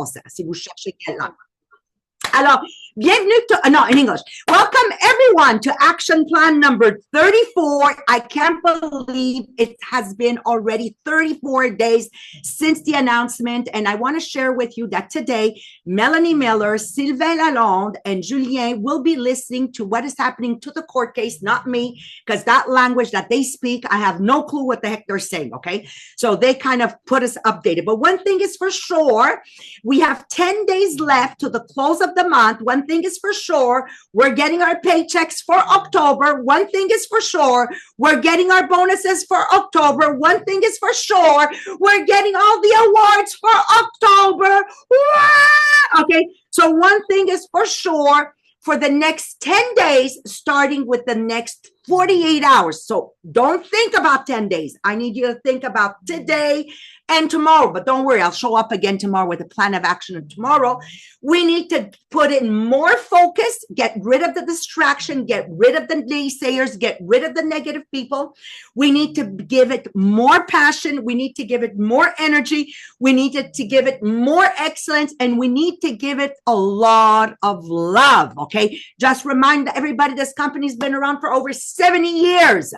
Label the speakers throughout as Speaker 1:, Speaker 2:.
Speaker 1: français, si vous cherchez quelle langue. Alors, bienvenue to, no, in English. Welcome everyone to action plan number 34. I can't believe it has been already 34 days since the announcement. And I want to share with you that today, Melanie Miller, Sylvain Lalonde, and Julien will be listening to what is happening to the court case, not me, because that language that they speak, I have no clue what the heck they're saying, okay? So they kind of put us updated. But one thing is for sure, we have 10 days left to the close of the month. One thing is for sure, we're getting our paychecks for October. One thing is for sure, we're getting our bonuses for October. One thing is for sure, we're getting all the awards for October. Okay, so one thing is for sure, for the next 10 days, starting with the next 48 hours. So don't think about 10 days. I need you to think about today and tomorrow. But don't worry, I'll show up again tomorrow with a plan of action tomorrow. We need to put in more focus, get rid of the distraction, get rid of the naysayers, get rid of the negative people. We need to give it more passion. We need to give it more energy. We need to give it more excellence, and we need to give it a lot of love, okay? Just remind everybody this company's been around for over 70 years.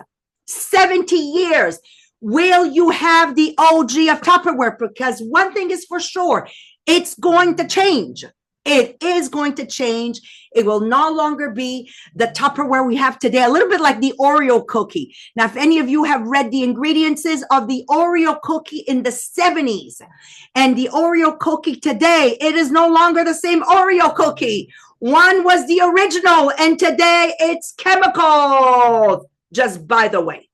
Speaker 1: 70 years. Will you have the OG of Tupperware? Because one thing is for sure, it's going to change. It is going to change. It will no longer be the Tupperware we have today, a little bit like the Oreo cookie. Now, if any of you have read the ingredients of the Oreo cookie in the 70s and the Oreo cookie today, it is no longer the same Oreo cookie. One was the original, and today it's chemicals. Just by the way,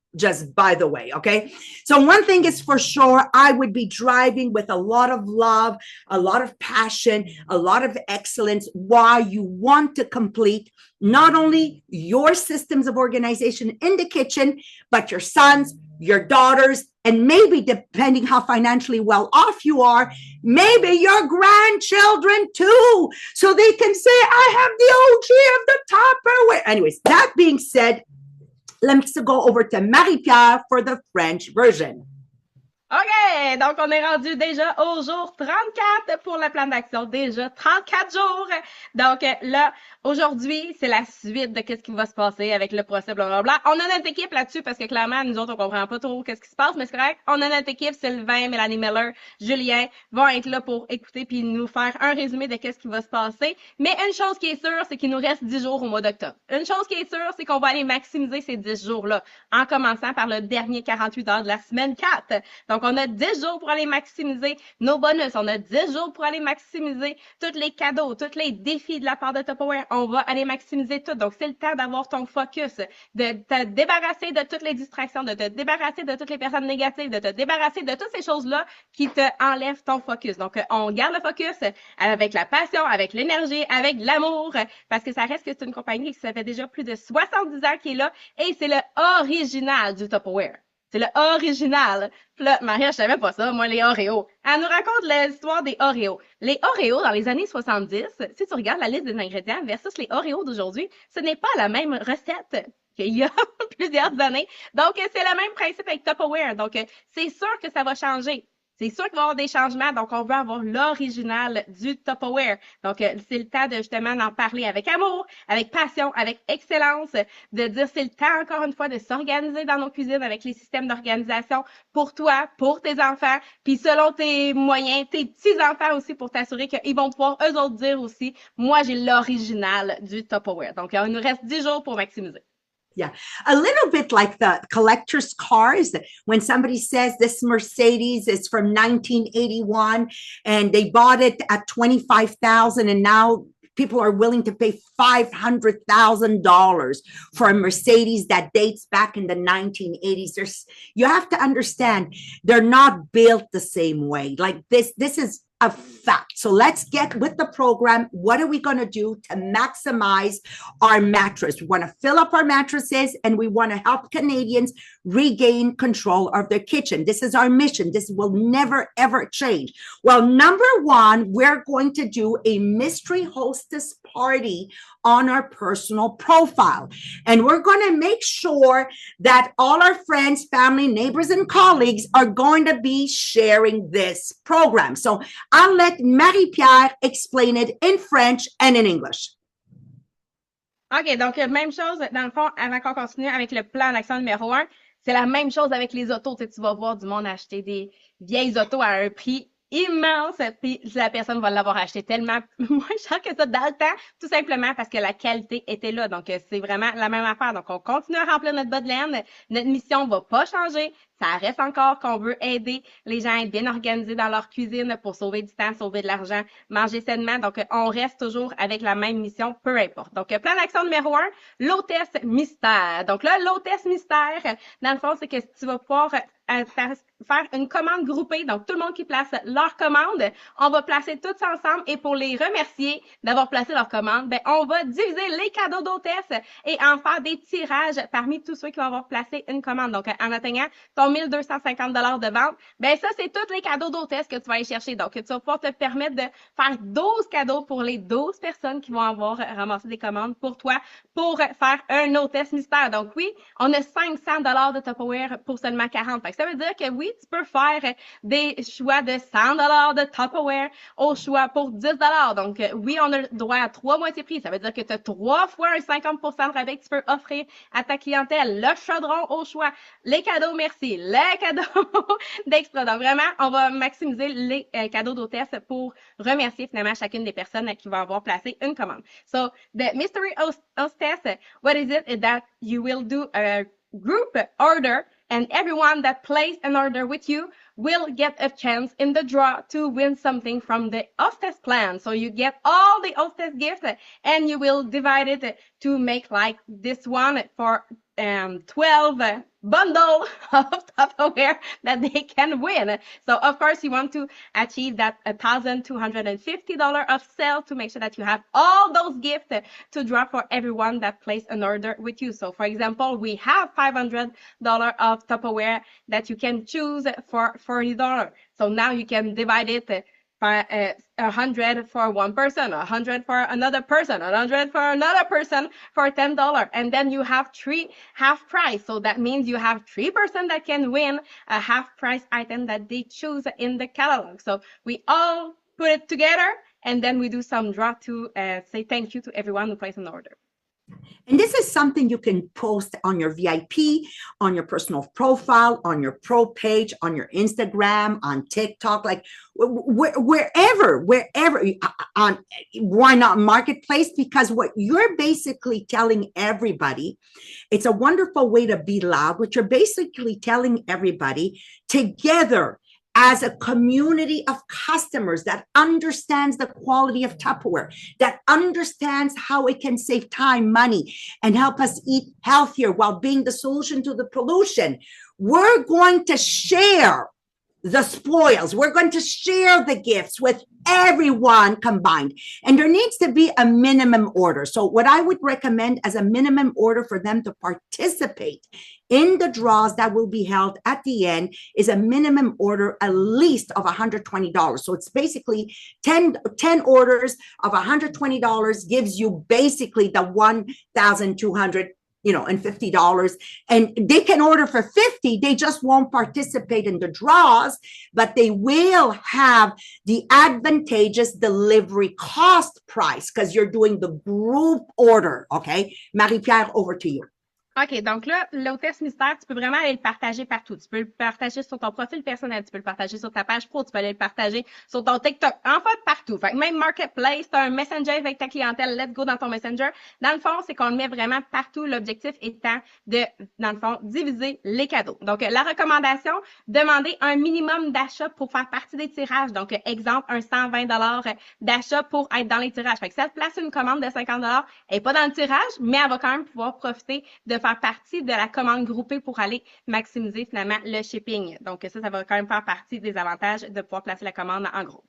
Speaker 1: okay? So one thing is for sure, I would be driving with a lot of love, a lot of passion, a lot of excellence, why you want to complete not only your systems of organization in the kitchen, but your sons, your daughters, and maybe depending how financially well off you are, maybe your grandchildren too, so they can say, I have the OG of the Tupperware. Anyways, that being said, let's go over to Marie-Pierre for the French version.
Speaker 2: OK, donc on est rendu déjà au jour 34 pour le plan d'action. Déjà 34 jours. Donc là, aujourd'hui, c'est la suite de qu'est-ce qui va se passer avec le procès, blablabla. On a notre équipe là-dessus parce que clairement, nous autres, on comprend pas trop qu'est-ce qui se passe, mais c'est correct. On a notre équipe, Sylvain, Mélanie Miller, Julien, vont être là pour écouter puis nous faire un résumé de qu'est-ce qui va se passer. Mais une chose qui est sûre, c'est qu'il nous reste 10 jours au mois d'octobre. Une chose qui est sûre, c'est qu'on va aller maximiser ces 10 jours-là, en commençant par le dernier 48 heures de la semaine 4. Donc, on a 10 jours pour aller maximiser nos bonus. On a 10 jours pour aller maximiser tous les cadeaux, tous les défis de la part de Tupperware. On va aller maximiser tout. Donc, c'est le temps d'avoir ton focus, de te débarrasser de toutes les distractions, de te débarrasser de toutes les personnes négatives, de te débarrasser de toutes ces choses-là qui te enlèvent ton focus. Donc, on garde le focus avec la passion, avec l'énergie, avec l'amour, parce que ça reste que c'est une compagnie qui ça fait déjà plus de 70 ans qui est là et c'est le original du Tupperware. C'est le original. Puis là, Maria, je savais pas ça, moi, les Oreos. Elle nous raconte l'histoire des Oreos. Les Oreos, dans les années 70, si tu regardes la liste des ingrédients versus les Oreos d'aujourd'hui, ce n'est pas la même recette qu'il y a plusieurs années. Donc, c'est le même principe avec Tupperware. Donc, c'est sûr que ça va changer. C'est sûr qu'il va y avoir des changements, donc on veut avoir l'original du Tupperware. Donc, c'est le temps de justement d'en parler avec amour, avec passion, avec excellence, de dire c'est le temps encore une fois de s'organiser dans nos cuisines avec les systèmes d'organisation pour toi, pour tes enfants, puis selon tes moyens, tes petits-enfants aussi pour t'assurer qu'ils vont pouvoir eux autres dire aussi, moi j'ai l'original du Tupperware. Donc, il nous reste 10 jours pour maximiser.
Speaker 1: Yeah, a little bit like the collector's cars. When somebody says this Mercedes is from 1981 and they bought it at $25,000 and now people are willing to pay $500,000 for a Mercedes that dates back in the 1980s. You have to understand, they're not built the same way. Like this is a fact. So let's get with the program. What are we going to do to maximize our mattress? We want to fill up our mattresses and we want to help Canadians regain control of their kitchen. This is our mission. This will never, ever change. Well, number one, we're going to do a mystery hostess party on our personal profile. And we're going to make sure that all our friends, family, neighbors, and colleagues are going to be sharing this program. So I'll let Marie-Pierre explain it in French and in English.
Speaker 2: OK, donc même chose, dans le fond, avant qu'on continue avec le plan d'action numéro 1, c'est la même chose avec les autos. Tu sais, tu vas voir du monde acheter des vieilles autos à un prix immense, puis la personne va l'avoir acheté tellement moins cher que ça dans le temps, tout simplement parce que la qualité était là. Donc, c'est vraiment la même affaire. Donc, on continue à remplir notre bas de laine. Notre mission va pas changer. Ça reste encore qu'on veut aider les gens à être bien organisés dans leur cuisine pour sauver du temps, sauver de l'argent, manger sainement. Donc, on reste toujours avec la même mission, peu importe. Donc, plan d'action numéro 1, l'hôtesse mystère. Donc là, l'hôtesse mystère, dans le fond, c'est que tu vas pouvoir faire une commande groupée. Donc, tout le monde qui place leur commande, on va placer tous ensemble et pour les remercier d'avoir placé leur commande, ben, on va diviser les cadeaux d'hôtesse et en faire des tirages parmi tous ceux qui vont avoir placé une commande. Donc, en atteignant ton 1250 $ de vente, ben, ça, c'est tous les cadeaux d'hôtesse que tu vas aller chercher. Donc, tu vas pouvoir te permettre de faire 12 cadeaux pour les 12 personnes qui vont avoir ramassé des commandes pour toi pour faire un hôtesse mystère. Donc, oui, on a 500 $ de Tupperware pour seulement 40. Fait que ça veut dire que oui, tu peux faire des choix de 100 $ de Tupperware au choix pour 10 $. Donc, oui, on a le droit à 3 moitiés prix. Ça veut dire que tu as 3 fois un 50% de rabais que tu peux offrir à ta clientèle. Le chaudron au choix, les cadeaux merci, les cadeaux d'extra. Donc, vraiment, on va maximiser les cadeaux d'hôtesse pour remercier finalement chacune des personnes qui vont avoir placé une commande. So, the mystery hostess, what is it? Is that you will do a group order and everyone that placed an order with you will get a chance in the draw to win something from the hostess plan. So you get all the hostess gifts and you will divide it to make like this one for 12 bundle of Tupperware that they can win. So of course you want to achieve that $1,250 of sale to make sure that you have all those gifts to draw for everyone that placed an order with you. So for example, we have $500 of Tupperware that you can choose for $40. So now you can divide it by 100 for one person, 100 for another person, 100 for another person for $10. And then you have 3 half price. So that means you have 3% that can win a half price item that they choose in the catalog. So we all put it together and then we do some draw to say thank you to everyone who placed an order.
Speaker 1: And this is something you can post on your VIP, on your personal profile, on your pro page, on your Instagram, on TikTok, like wherever, on why not Marketplace? Because what you're basically telling everybody, it's a wonderful way to be loud, but you're basically telling everybody together as a community of customers that understands the quality of Tupperware, that understands how it can save time, money, and help us eat healthier while being the solution to the pollution. We're going to share the spoils. We're going to share the gifts with everyone combined. And there needs to be a minimum order. So what I would recommend as a minimum order for them to participate in the draws that will be held at the end is a minimum order at least of $120. So it's basically 10 orders of $120 gives you basically the $1,200 and $50, and they can order for $50. They just won't participate in the draws, but they will have the advantageous delivery cost price because you're doing the group order. Okay, Marie-Pierre, over to you.
Speaker 2: OK, donc là, l'hôtesse mystère, tu peux vraiment aller le partager partout. Tu peux le partager sur ton profil personnel, tu peux le partager sur ta page pro, tu peux aller le partager sur ton TikTok, en fait, partout. Fait que même Marketplace, tu as un Messenger avec ta clientèle, let's go dans ton Messenger. Dans le fond, c'est qu'on le met vraiment partout, l'objectif étant de, dans le fond, diviser les cadeaux. Donc, la recommandation, demander un minimum d'achat pour faire partie des tirages. Donc, exemple, un 120 $ d'achat pour être dans les tirages. Fait que si elle te place une commande de 50 $, elle n'est pas dans le tirage, mais elle va quand même pouvoir profiter de faire partie de la commande groupée pour aller maximiser finalement le shipping. Donc, ça va quand même faire partie des avantages de pouvoir placer la commande en groupe.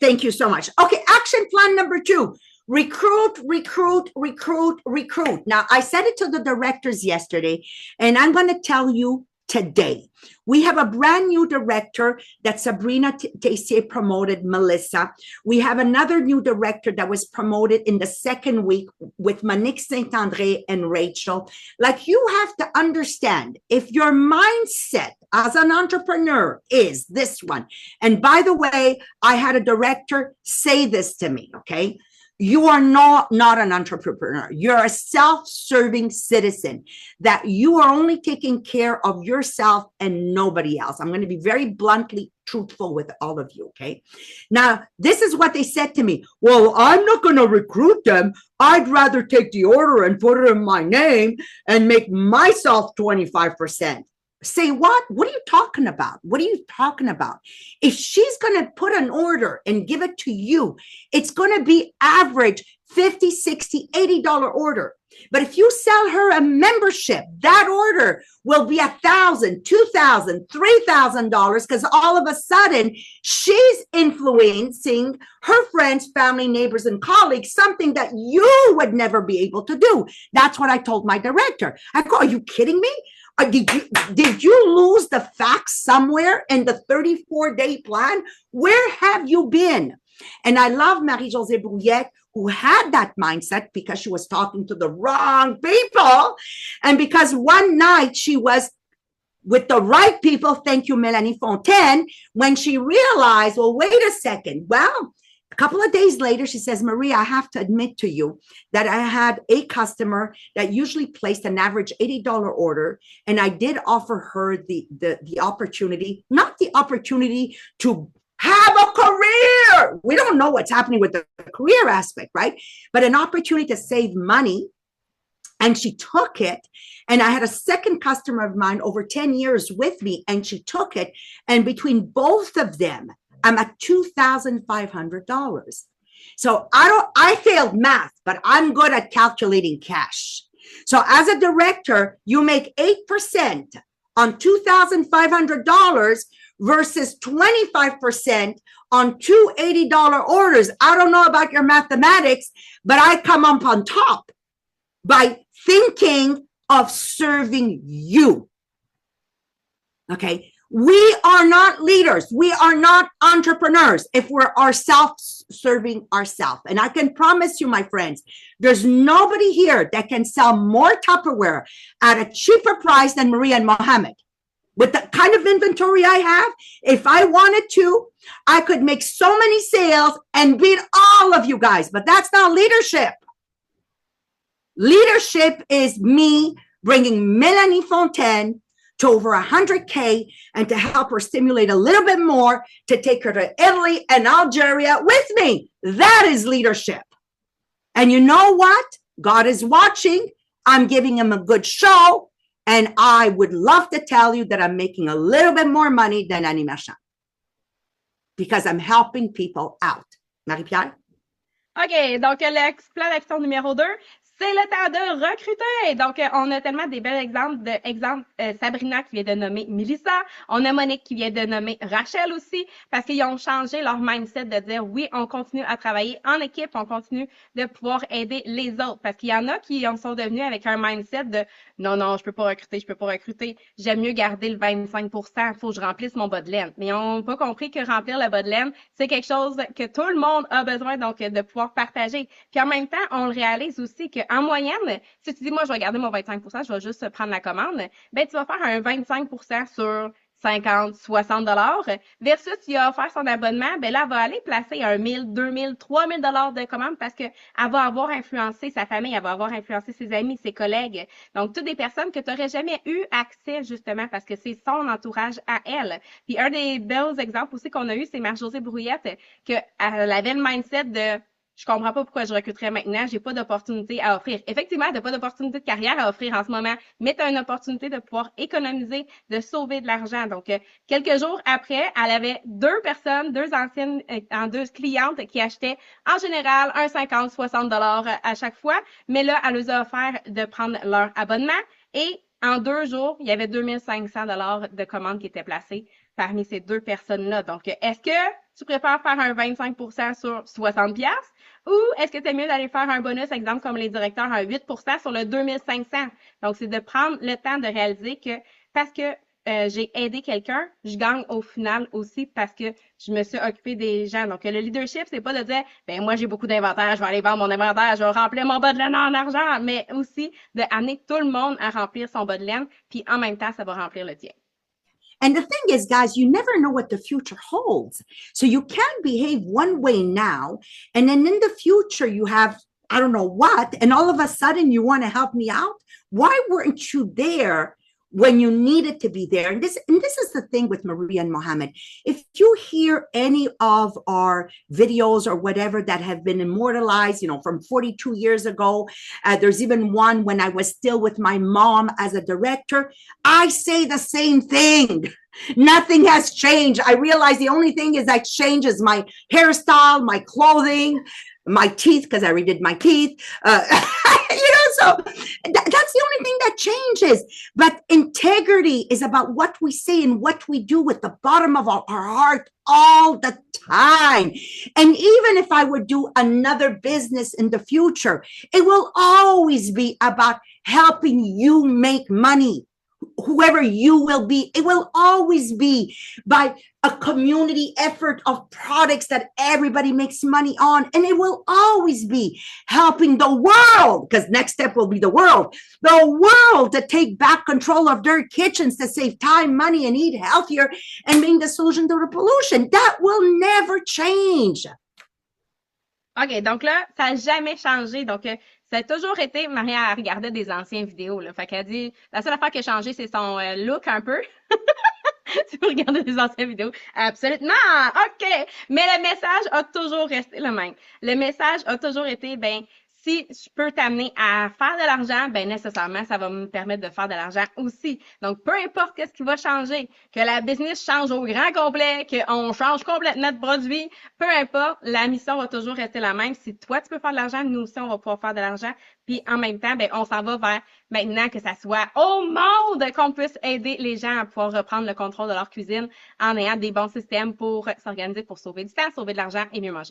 Speaker 1: Thank you so much. Okay, action plan number 2. recruit, recruit, recruit, recruit. Now, I said it to the directors yesterday, and I'm going to tell you today. We have a brand new director that Sabrina Tessier promoted, Melissa. We have another new director that was promoted in the second week with Monique Saint-André and Rachel. Like, you have to understand, if your mindset as an entrepreneur is this one, and by the way, I had a director say this to me, okay? You are not an entrepreneur. You're a self-serving citizen, that you are only taking care of yourself and nobody else. I'm going to be very bluntly truthful with all of you, okay? Now, this is what they said to me. Well, I'm not going to recruit them. I'd rather take the order and put it in my name and make myself 25%. Say what? What are you talking about? What are you talking about? If she's going to put an order and give it to you, it's going to be average $50, $60, $80 order. But if you sell her a membership, that order will be $1,000, $2,000, $3,000, because all of a sudden she's influencing her friends, family, neighbors, and colleagues, something that you would never be able to do. That's what I told my director. I go, are you kidding me? Did you lose the facts somewhere in the 34-day plan? Where have you been? And I love Marie-Josée Brouillette, who had that mindset because she was talking to the wrong people. And because one night she was with the right people, thank you, Melanie Fontaine, when she realized, well, wait a second. Well, a couple of days later, she says, Marie, I have to admit to you that I had a customer that usually placed an average $80 order. And I did offer her the opportunity, not the opportunity to have a career. We don't know what's happening with the career aspect, right? But an opportunity to save money. And she took it. And I had a second customer of mine over 10 years with me, and she took it. And between both of them, I'm at $2,500. So I failed math, but I'm good at calculating cash. So as a director, you make 8% on $2,500 versus 25% on two $80 orders. I don't know about your mathematics, but I come up on top by thinking of serving you. Okay. We are not leaders. We are not entrepreneurs if we're self-serving ourselves. And I can promise you, my friends, there's nobody here that can sell more Tupperware at a cheaper price than Maria and Mohammed. With the kind of inventory I have, if I wanted to, I could make so many sales and beat all of you guys. But that's not leadership. Leadership is me bringing Melanie Fontaine to over 100K and to help her stimulate a little bit more to take her to Italy and Algeria with me. That is leadership. And you know what? God is watching. I'm giving him a good show. And I would love to tell you that I'm making a little bit more money than Annie Marchand because I'm helping people out. Marie-Pierre?
Speaker 2: OK, donc le plan d'action numéro 2, c'est le temps de recruter. Donc, on a tellement des bels exemples Sabrina qui vient de nommer Melissa. On a Monique qui vient de nommer Rachel aussi parce qu'ils ont changé leur mindset de dire oui, on continue à travailler en équipe, on continue de pouvoir aider les autres parce qu'il y en a qui en sont devenus avec un mindset de non, je peux pas recruter. J'aime mieux garder le 25%, faut que je remplisse mon bas de laine. Mais on n'a pas compris que remplir le bas de laine, c'est quelque chose que tout le monde a besoin donc de pouvoir partager. Puis en même temps, on le réalise aussi qu'en moyenne, si tu dis moi je vais garder mon 25%, je vais juste prendre la commande, ben tu vas faire un 25% sur 50, 60 $ versus tu as offert son abonnement, ben là, elle va aller placer un 1000, 2000, 3000 $ de commande parce que elle va avoir influencé sa famille, elle va avoir influencé ses amis, ses collègues. Donc, toutes des personnes que tu n'aurais jamais eu accès, justement, parce que c'est son entourage à elle. Puis, un des beaux exemples aussi qu'on a eu, c'est Marie-Josée Brouillette, qu'elle avait le mindset de je comprends pas pourquoi je recruterais maintenant, j'ai pas d'opportunité à offrir. Effectivement, t'as pas d'opportunité de carrière à offrir en ce moment, mais t'as une opportunité de pouvoir économiser, de sauver de l'argent. Donc, quelques jours après, elle avait deux clientes qui achetaient en général un 50, 60 $ à chaque fois, mais là, elle les a offert de prendre leur abonnement et en 2 jours, il y avait 2500 $ de commandes qui étaient placées parmi ces deux personnes-là. Donc, est-ce que tu préfères faire un 25% sur 60 pièces ou est-ce que tu es mieux d'aller faire un bonus, exemple, comme les directeurs, un 8% sur le 2500? Donc, c'est de prendre le temps de réaliser que parce que j'ai aidé quelqu'un, je gagne au final aussi parce que je me suis occupée des gens. Donc, le leadership, c'est pas de dire, ben moi, j'ai beaucoup d'inventaire, je vais aller vendre mon inventaire, je vais remplir mon bas de laine en argent, mais aussi d'amener tout le monde à remplir son bas de laine, puis en même temps, ça va remplir le tien.
Speaker 1: And the thing is, guys, you never know what the future holds. So you can behave one way now, and then in the future, you have, I don't know what, and all of a sudden you want to help me out. Why weren't you there when you needed to be there? And this is the thing with Maria and Mohammed. If you hear any of our videos or whatever that have been immortalized, from 42 years ago, there's even one when I was still with my mom as a director, I say the same thing. Nothing has changed. I realize the only thing is that changes my hairstyle, my clothing, my teeth, because I redid my teeth. So that's the only thing that changes. But integrity is about what we say and what we do with the bottom of our heart all the time. And even if I would do another business in the future, it will always be about helping you make money. Whoever you will be, it will always be by a community effort of products that everybody makes money on. And it will always be helping the world, because next step will be the world to take back control of their kitchens, to save time, money, and eat healthier and being the solution to the pollution. That will never change.
Speaker 2: OK, donc là, ça n'a jamais changé. Donc, ça a toujours été, Maria regardait des anciennes vidéos, là. Fait qu'elle dit, la seule affaire qui a changé, c'est son look un peu. Si vous regardez des anciennes vidéos, absolument, OK. Mais le message a toujours resté le même. Le message a toujours été, ben, si je peux t'amener à faire de l'argent, ben nécessairement, ça va me permettre de faire de l'argent aussi. Donc, peu importe qu'est-ce qui va changer, que la business change au grand complet, qu'on change complètement de produit, peu importe, la mission va toujours rester la même. Si toi, tu peux faire de l'argent, nous aussi, on va pouvoir faire de l'argent. Puis, en même temps, ben on s'en va vers maintenant que ça soit au monde qu'on puisse aider les gens à pouvoir reprendre le contrôle de leur cuisine en ayant des bons systèmes pour s'organiser, pour sauver du temps, sauver de l'argent et mieux manger.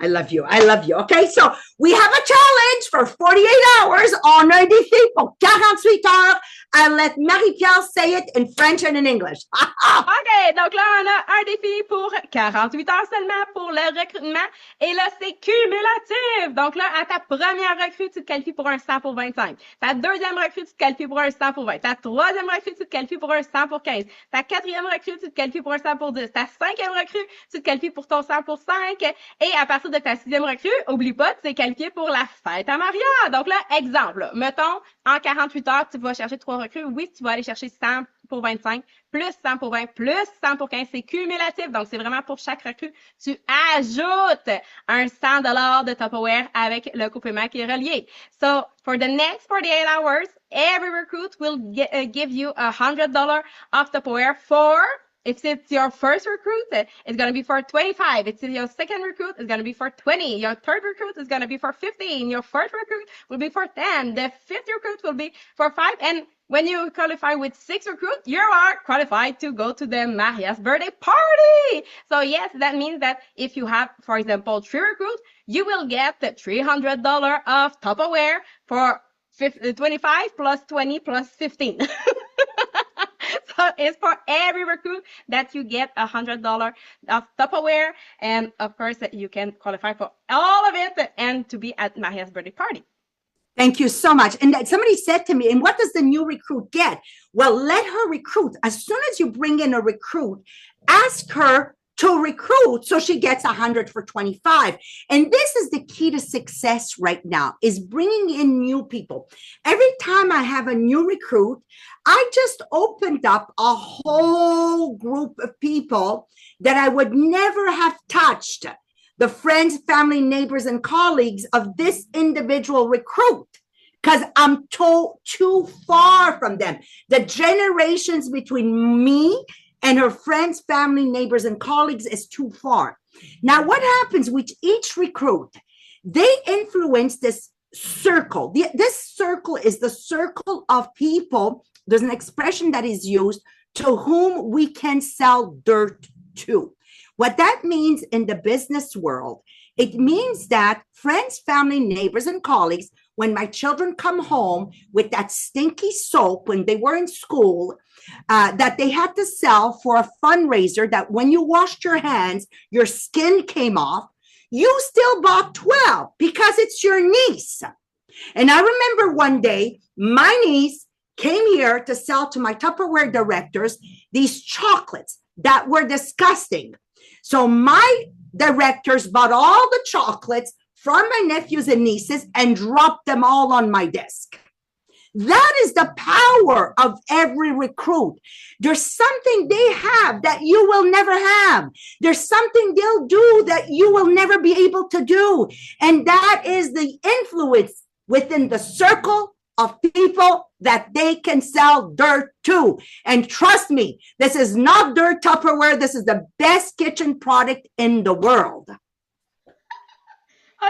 Speaker 1: I love you. I love you. Okay, so we have a challenge for 48 hours. On a un défi pour 48 heures. I'll let Marie-Pierre say it in French and in English.
Speaker 2: OK, donc là, on a un défi pour 48 heures seulement pour le recrutement. Et là, c'est cumulatif. Donc là, à ta première recrue, tu te qualifies pour un 100 pour 25. Ta deuxième recrue, tu te qualifies pour un 100 pour 20. Ta troisième recrue, tu te qualifies pour un 100 pour 15. Ta quatrième recrue, tu te qualifies pour un 100 pour 10. Ta cinquième recrue, tu te qualifies pour ton 100 pour 5. Et à partir de ta sixième recrue, oublie pas, tu t'es qualifié pour la fête à Maria. Donc là, exemple, là, mettons, en 48 heures, tu vas chercher 3 recrues. Oui, tu vas aller chercher 100 pour 25, plus 100 pour 20, plus 100 pour 15. C'est cumulatif. Donc, c'est vraiment pour chaque recrue. Tu ajoutes un 100 de Tupperware avec le complément qui est relié. So, for the next 48 hours, every recruit will give you $100 of Tupperware for... If it's your first recruit, it's going to be for 25. If it's your second recruit, it's going to be for 20. Your third recruit is going to be for 15. Your fourth recruit will be for 10. The fifth recruit will be for 5. And when you qualify with 6 recruits, you are qualified to go to the Maria's birthday party. So yes, that means that if you have, for example, 3 recruits, you will get the $300 of Tupperware for 25 plus 20 plus 15. So it's for every recruit that you get $100 of Tupperware. And of course, you can qualify for all of it and to be at Maria's birthday party.
Speaker 1: Thank you so much. And somebody said to me, and what does the new recruit get? Well, let her recruit. As soon as you bring in a recruit, ask her to recruit so she gets 100 for 25. And this is the key to success right now, is bringing in new people. Every time I have a new recruit, I just opened up a whole group of people that I would never have touched, the friends, family, neighbors, and colleagues of this individual recruit, because I'm too far from them. The generations between me and her friends, family, neighbors, and colleagues is too far. Now, what happens with each recruit? They influence this circle. This circle is the circle of people. There's an expression that is used, to whom we can sell dirt to. What that means in the business world, it means that friends, family, neighbors, and colleagues, when my children come home with that stinky soap when they were in school, that they had to sell for a fundraiser, that when you washed your hands, your skin came off, you still bought 12 because it's your niece. And I remember one day, my niece came here to sell to my Tupperware directors these chocolates that were disgusting. So my directors bought all the chocolates from my nephews and nieces and dropped them all on my desk. That is the power of every recruit. There's something they have that you will never have. There's something they'll do that you will never be able to do. And that is the influence within the circle of people that they can sell dirt to. And trust me, this is not dirt Tupperware. This is the best kitchen product in the world.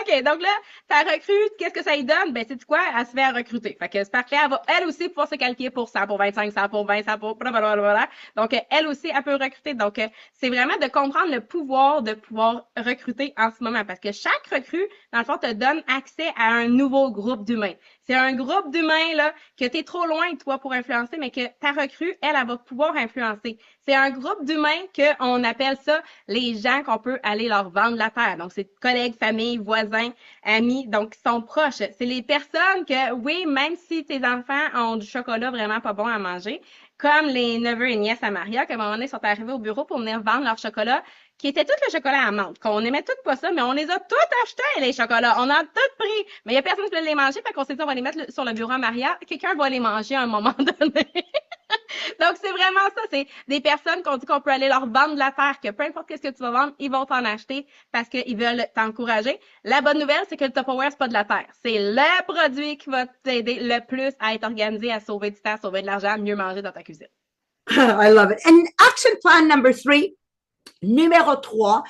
Speaker 2: OK, donc là, ta recrue, qu'est-ce que ça lui donne? Ben, c'est quoi? Elle se fait recruter. Fait que c'est parfait. Elle va, elle aussi, pouvoir se qualifier pour 100, pour 25, 100, pour 20, 100, pour blablabla. Donc, elle aussi, elle peut recruter. Donc, c'est vraiment de comprendre le pouvoir de pouvoir recruter en ce moment. Parce que chaque recrue, dans le fond, te donne accès à un nouveau groupe d'humains. C'est un groupe d'humains, là, que t'es trop loin, toi, pour influencer, mais que ta recrue, elle va pouvoir influencer. C'est un groupe d'humains qu'on appelle ça les gens qu'on peut aller leur vendre la terre. Donc, c'est collègues, famille, voisins, amis, donc qui sont proches. C'est les personnes que, oui, même si tes enfants ont du chocolat vraiment pas bon à manger, comme les neveux et nièces à Maria, qu'à un moment donné, sont arrivés au bureau pour venir vendre leur chocolat, qui était tout le chocolat à menthe, qu'on aimait tout pas ça, mais on les a tous achetés, les chocolats. On a tous pris. Mais il y a personne qui voulait les manger, fait qu'on s'est dit, on va les mettre sur le bureau à Maria. Quelqu'un va les manger à un moment donné. Donc, c'est vraiment ça. C'est des personnes qu'on dit qu'on peut aller leur vendre de la terre, que peu importe ce que tu vas vendre, ils vont t'en acheter parce qu'ils veulent t'encourager. La bonne nouvelle, c'est que le Tupperware, c'est pas de la terre. C'est le produit qui va t'aider le plus à être organisé, à sauver du temps, à sauver de l'argent, à mieux manger dans ta cuisine.
Speaker 1: I love it. And action plan number 3, numéro 3,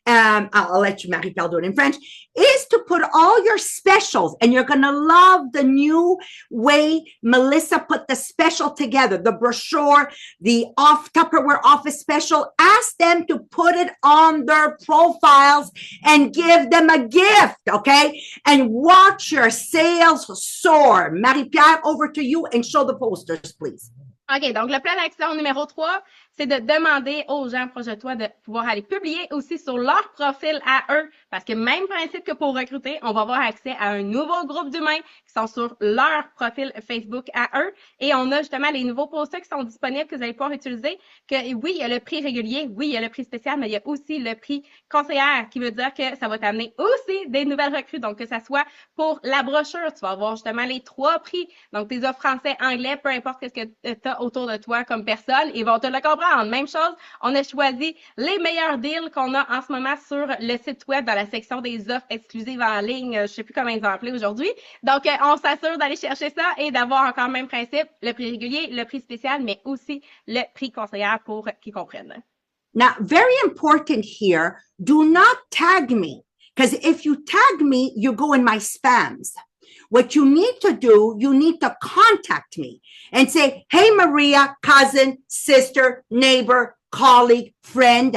Speaker 1: I'll let you, Marie-Pierre, do it in French, is to put all your specials, and you're going to love the new way Melissa put the special together, the brochure, the Tupperware office special. Ask them to put it on their profiles and give them a gift, okay? And watch your sales soar. Marie-Pierre, over to you, and show the posters, please.
Speaker 2: OK, donc le plan d'action numéro 3, c'est de demander aux gens proches de toi de pouvoir aller publier aussi sur leur profil à eux. Parce que même principe que pour recruter, on va avoir accès à un nouveau groupe d'humains qui sont sur leur profil Facebook à eux. Et on a justement les nouveaux posters qui sont disponibles que vous allez pouvoir utiliser. Que oui, il y a le prix régulier, oui, il y a le prix spécial, mais il y a aussi le prix conseillère qui veut dire que ça va t'amener aussi des nouvelles recrues. Donc, que ça soit pour la brochure, tu vas avoir justement les 3 prix. Donc, tes offres français, anglais, peu importe ce que tu as autour de toi comme personne, ils vont te le comprendre. Même chose, on a choisi les meilleurs deals qu'on a en ce moment sur le site web dans la section des offres exclusives en ligne. Je sais plus comment ils ont appelé aujourd'hui. Donc, on s'assure d'aller chercher ça et d'avoir encore le même principe, le prix régulier, le prix spécial, mais aussi le prix conseillère pour qu'ils comprennent.
Speaker 1: Now, very important here, do not tag me, because if you tag me, you go in my spams. What you need to do, you need to contact me and say, hey, Maria, cousin, sister, neighbor, colleague, friend.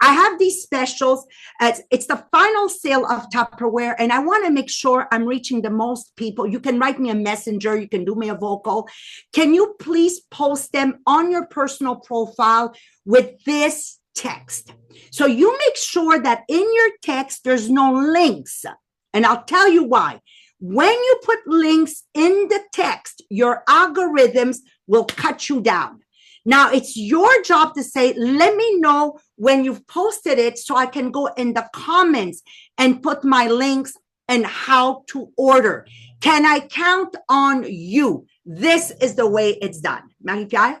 Speaker 1: I have these specials. It's the final sale of Tupperware, and I want to make sure I'm reaching the most people. You can write me a messenger. You can do me a vocal. Can you please post them on your personal profile with this text? So you make sure that in your text, there's no links. And I'll tell you why. When you put links in the text, your algorithms will cut you down. Now, it's your job to say, let me know when you've posted it so I can go in the comments and put my links and how to order. Can I count on you? This is the way it's done. Marie-Pierre?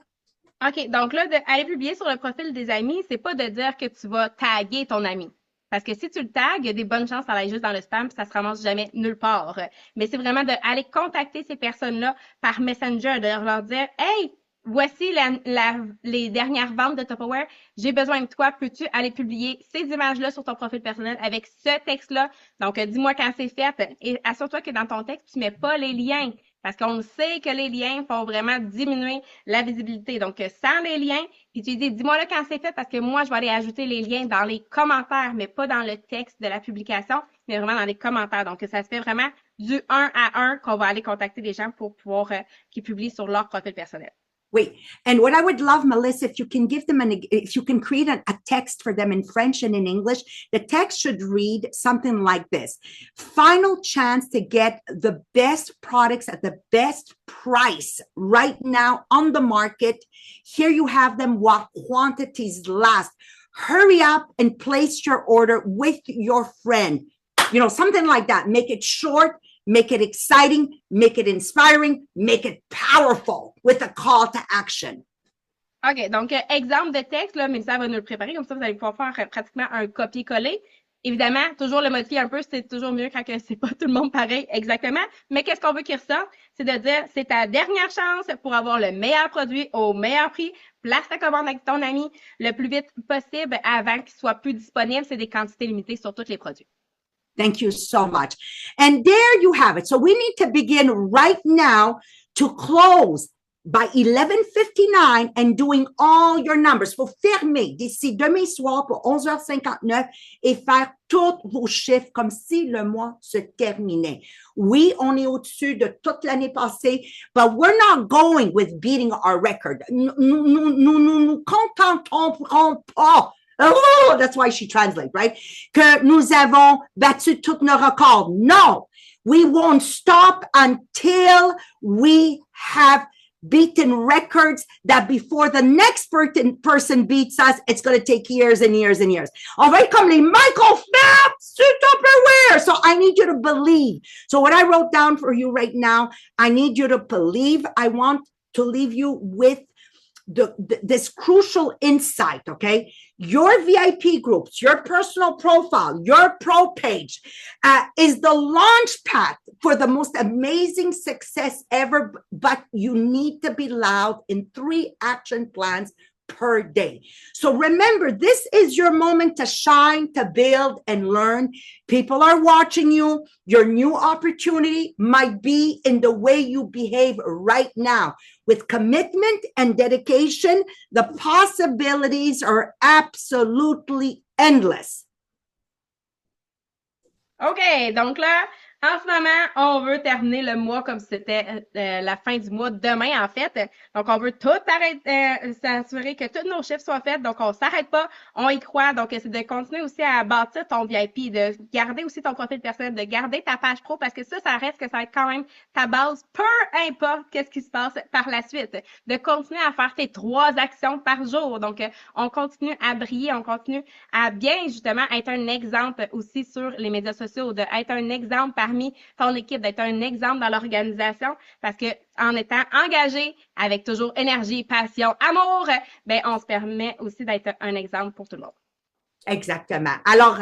Speaker 2: OK, donc là, aller publier sur le profil des amis, c'est pas de dire que tu vas taguer ton ami. Parce que si tu le tags, il y a des bonnes chances ça aille juste dans le spam puis ça se ramasse jamais nulle part. Mais c'est vraiment d'aller contacter ces personnes-là par Messenger, de leur dire « Hey, voici les dernières ventes de Tupperware. J'ai besoin de toi. Peux-tu aller publier ces images-là sur ton profil personnel avec ce texte-là? Donc, dis-moi quand c'est fait et assure-toi que dans ton texte, tu mets pas les liens. parce qu'on sait que les liens font vraiment diminuer la visibilité. Donc, sans les liens, puis tu dis, dis-moi là quand c'est fait, parce que moi, je vais aller ajouter les liens dans les commentaires, mais pas dans le texte de la publication, mais vraiment dans les commentaires. Donc, ça se fait vraiment du 1 à 1 qu'on va aller contacter les gens pour pouvoir qu'ils publient sur leur profil personnel.
Speaker 1: Wait, and what I would love, Melissa, if you can give them if you can create a text for them in French and in English, the text should read something like this. Final chance to get the best products at the best price right now on the market. Here you have them while quantities last. Hurry up and place your order with your friend. You know, something like that. Make it short. Make it exciting, make it inspiring, make it powerful with a call to action.
Speaker 2: OK, donc exemple de texte, là, Mélissa va nous le préparer, comme ça vous allez pouvoir faire pratiquement un copier-coller. Évidemment, toujours le modifier un peu, c'est toujours mieux quand c'est pas tout le monde pareil exactement. Mais qu'est-ce qu'on veut qu'il ressorte? C'est de dire, c'est ta dernière chance pour avoir le meilleur produit au meilleur prix. Place ta commande avec ton ami le plus vite possible avant qu'il soit plus disponible. C'est des quantités limitées sur tous les produits.
Speaker 1: Thank you so much. And there you have it. So we need to begin right now to close by 11:59 and doing all your numbers. Faut fermer d'ici demain soir pour 11h59 et faire tous vos chiffres comme si le mois se terminait. Oui, on est au-dessus de toute l'année passée, but we're not going with beating our record. Nous contenterons pas. Oh, that's why she translates, right? Que nous avons battu tous nos records. No, we won't stop until we have beaten records that before the next person beats us, it's going to take years and years and years. On va être comme les Michael Phelps to Tupperware. So I need you to believe. So what I wrote down for you right now, I need you to believe. I want to leave you with this crucial insight, okay? Your VIP groups, your personal profile, your pro page is the launch pad for the most amazing success ever, but you need to be loud in 3 action plans per day. So remember, this is your moment to shine, to build, and learn. People are watching you. Your new opportunity might be in the way you behave right now. With commitment and dedication, the possibilities are absolutely endless.
Speaker 2: OK, donc là, en ce moment, on veut terminer le mois comme si c'était la fin du mois demain, en fait. Donc, on veut tout arrêter, s'assurer que tous nos chiffres soient faits. Donc, on s'arrête pas, on y croit. Donc, c'est de continuer aussi à bâtir ton VIP, de garder aussi ton profil personnel, de garder ta page pro, parce que ça reste que ça va être quand même ta base, peu importe qu'est-ce qui se passe par la suite. De continuer à faire tes 3 actions par jour. Donc, on continue à briller, on continue à bien, justement, être un exemple aussi sur les médias sociaux, de être un exemple parmi ton équipe, d'être un exemple dans l'organisation, parce que en étant engagé avec toujours énergie, passion, amour, ben on se permet aussi d'être un exemple pour tout le monde.
Speaker 1: Exactement. Alors,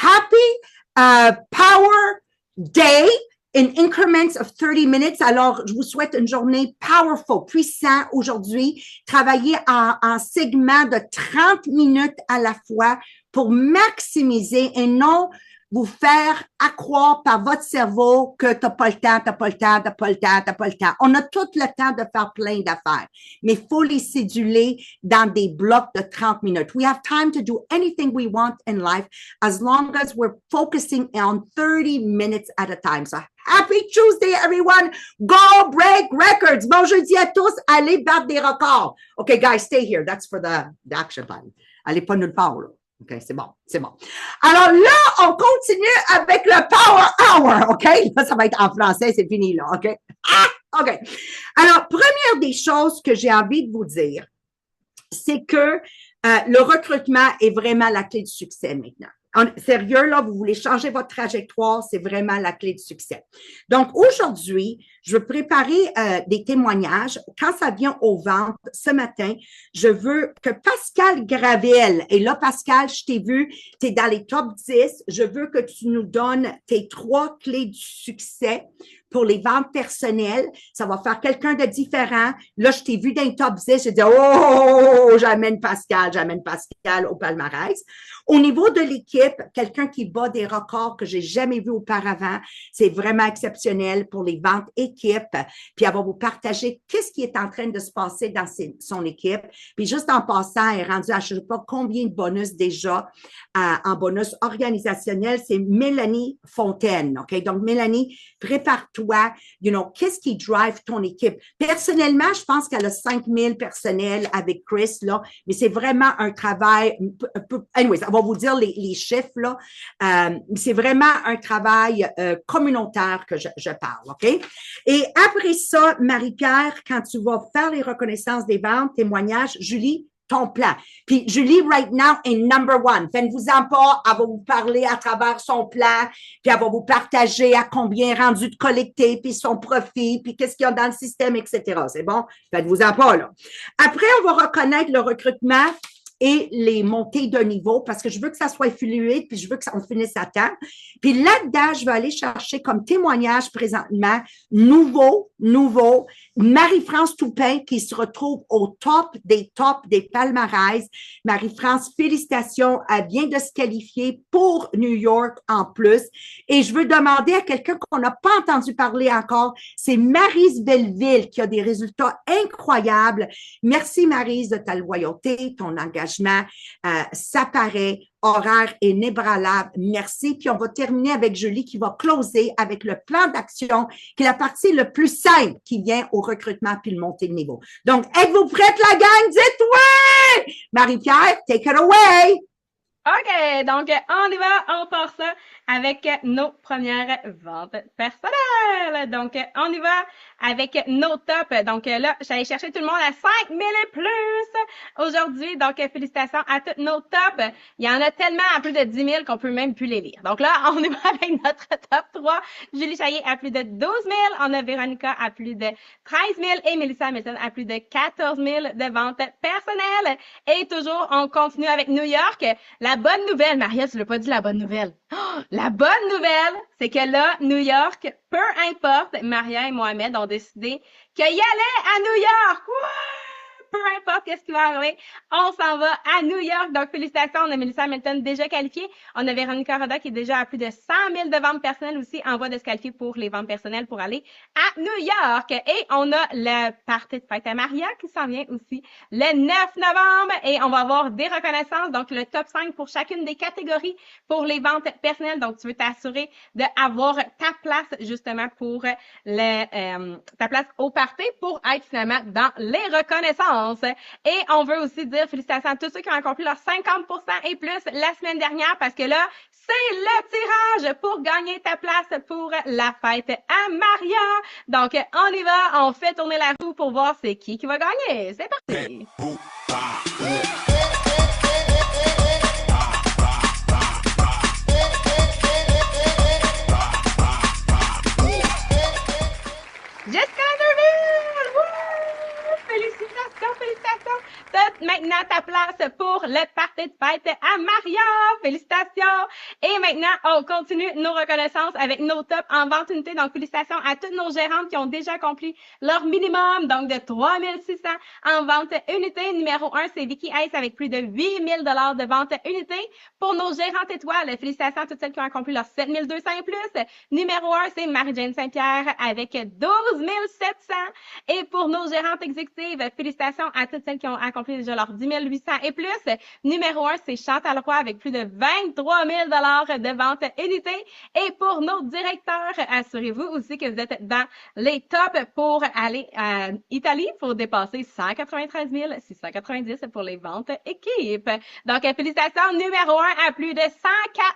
Speaker 1: happy Power Day in increments of 30 minutes. Alors, je vous souhaite une journée powerful, puissant aujourd'hui. Travaillez en segments de 30 minutes à la fois pour maximiser et non vous faire accroire par votre cerveau que t'as pas le temps, t'as pas le temps, t'as pas le temps, t'as pas le temps. On a tout le temps de faire plein d'affaires, mais il faut les céduler dans des blocs de 30 minutes. We have time to do anything we want in life as long as we're focusing on 30 minutes at a time. So happy Tuesday, everyone. Go break records. Bon jeudi à tous. Allez battre des records. Okay, guys, stay here. That's for the action plan. Allez pas nulle part, là. OK, c'est bon, c'est bon. Alors là, on continue avec le Power Hour, OK? Là, ça va être en français, c'est fini, là, OK? OK. Alors, première des choses que j'ai envie de vous dire, c'est que le recrutement est vraiment la clé du succès maintenant. Sérieux, là, vous voulez changer votre trajectoire, c'est vraiment la clé du succès. Donc, aujourd'hui, je veux préparer des témoignages. Quand ça vient aux ventes ce matin, je veux que Pascal Gravel, et là, Pascal, je t'ai vu, tu es dans les top 10, je veux que tu nous donnes tes 3 clés du succès pour les ventes personnelles, ça va faire quelqu'un de différent. Là, je t'ai vu dans le top 10, j'ai dit, oh, j'amène Pascal au palmarès. Au niveau de l'équipe, quelqu'un qui bat des records que j'ai jamais vu auparavant, c'est vraiment exceptionnel pour les ventes équipe. Puis elle va vous partager qu'est-ce qui est en train de se passer dans son équipe. Puis juste en passant, elle est rendue à je ne sais pas combien de bonus déjà en bonus organisationnel. C'est Mélanie Fontaine. OK? Donc, Mélanie, prépare-toi. Qu'est-ce qui drive ton équipe? Personnellement, je pense qu'elle a 5000 personnels avec Chris, là, mais c'est vraiment un travail. Anyways, on va vous dire les chiffres, là. C'est vraiment un travail communautaire que je parle. OK? Et après ça, Marie-Pierre, quand tu vas faire les reconnaissances des ventes, témoignages, Julie, ton plan. Puis Julie, right now, est number one. Faites-vous-en pas, elle va vous parler à travers son plan, puis elle va vous partager à combien est rendu de collecter, puis son profit, puis qu'est-ce qu'il y a dans le système, etc. C'est bon? Faites-vous-en pas, là. Après, on va reconnaître le recrutement et les montées de niveau parce que je veux que ça soit fluide puis je veux qu'on finisse à temps. Puis là-dedans, je vais aller chercher comme témoignage présentement nouveau, Marie-France Toupin qui se retrouve au top des palmarès. Marie-France, félicitations, elle vient de se qualifier pour New York en plus. Et je veux demander à quelqu'un qu'on n'a pas entendu parler encore, c'est Maryse Belleville qui a des résultats incroyables. Merci Maryse de ta loyauté, ton engagement. Ça paraît, horaire inébranlable. Merci. Puis on va terminer avec Julie qui va closer avec le plan d'action, qui est la partie le plus simple qui vient au recrutement puis le montée de niveau. Donc, êtes-vous prête la gang? Dites oui! Marie-Pierre, take it away!
Speaker 2: OK, donc on y va, on part ça avec nos premières ventes personnelles. Donc, on y va avec nos tops. Donc là, j'allais chercher tout le monde à 5000 et plus aujourd'hui. Donc, félicitations à tous nos tops. Il y en a tellement à plus de 10 000 qu'on peut même plus les lire. Donc là, on y va avec notre top 3. Julie Chaillé à plus de 12 000. On a Véronica à plus de 13 000 et Mélissa Hamilton à plus de 14 000 de ventes personnelles. Et toujours, on continue avec New York. La bonne nouvelle, Maria, tu l'as pas dit la bonne nouvelle. Oh, la bonne nouvelle, c'est que là, New York, peu importe, Maria et Mohamed ont décidé qu'ils allaient à New York. Ouais! Peu importe qu'est-ce qui va arriver, on s'en va à New York. Donc, félicitations, on a Mélissa Hamilton déjà qualifiée. On a Véronica Roda qui est déjà à plus de 100 000 de ventes personnelles aussi en voie de se qualifier pour les ventes personnelles pour aller à New York. Et on a le party de fête à Maria qui s'en vient aussi le 9 novembre. Et on va avoir des reconnaissances, donc le top 5 pour chacune des catégories pour les ventes personnelles. Donc, tu veux t'assurer d'avoir ta place justement pour ta place au party pour être finalement dans les reconnaissances. Et on veut aussi dire félicitations à tous ceux qui ont accompli leurs 50% et plus la semaine dernière parce que là, c'est le tirage pour gagner ta place pour la fête à Maria. Donc, on y va, on fait tourner la roue pour voir c'est qui va gagner. C'est parti! Jessica Interville! Félicitations! T'as maintenant ta place pour le party de fête à Maria! Félicitations! Et maintenant, on continue nos reconnaissances avec nos tops en vente unité. Donc, félicitations à toutes nos gérantes qui ont déjà accompli leur minimum, donc de 3600 en vente unité. Numéro 1, c'est Vicky Hayes avec plus de 8000 $ de vente unité. Pour nos gérantes étoiles, félicitations à toutes celles qui ont accompli leurs 7200 et plus. Numéro 1, c'est Marie-Jane Saint-Pierre avec 12 700. Et pour nos gérantes exécutives, félicitations à toutes celles qui ont accompli déjà leurs 10 800 et plus. Numéro 1, c'est Chantal Roy avec plus de 23 000 $ de vente unité. Et pour nos directeurs, assurez-vous aussi que vous êtes dans les tops pour aller à Italie pour dépasser 193 690 pour les ventes équipes. Donc, félicitations. Numéro 1 à plus de 104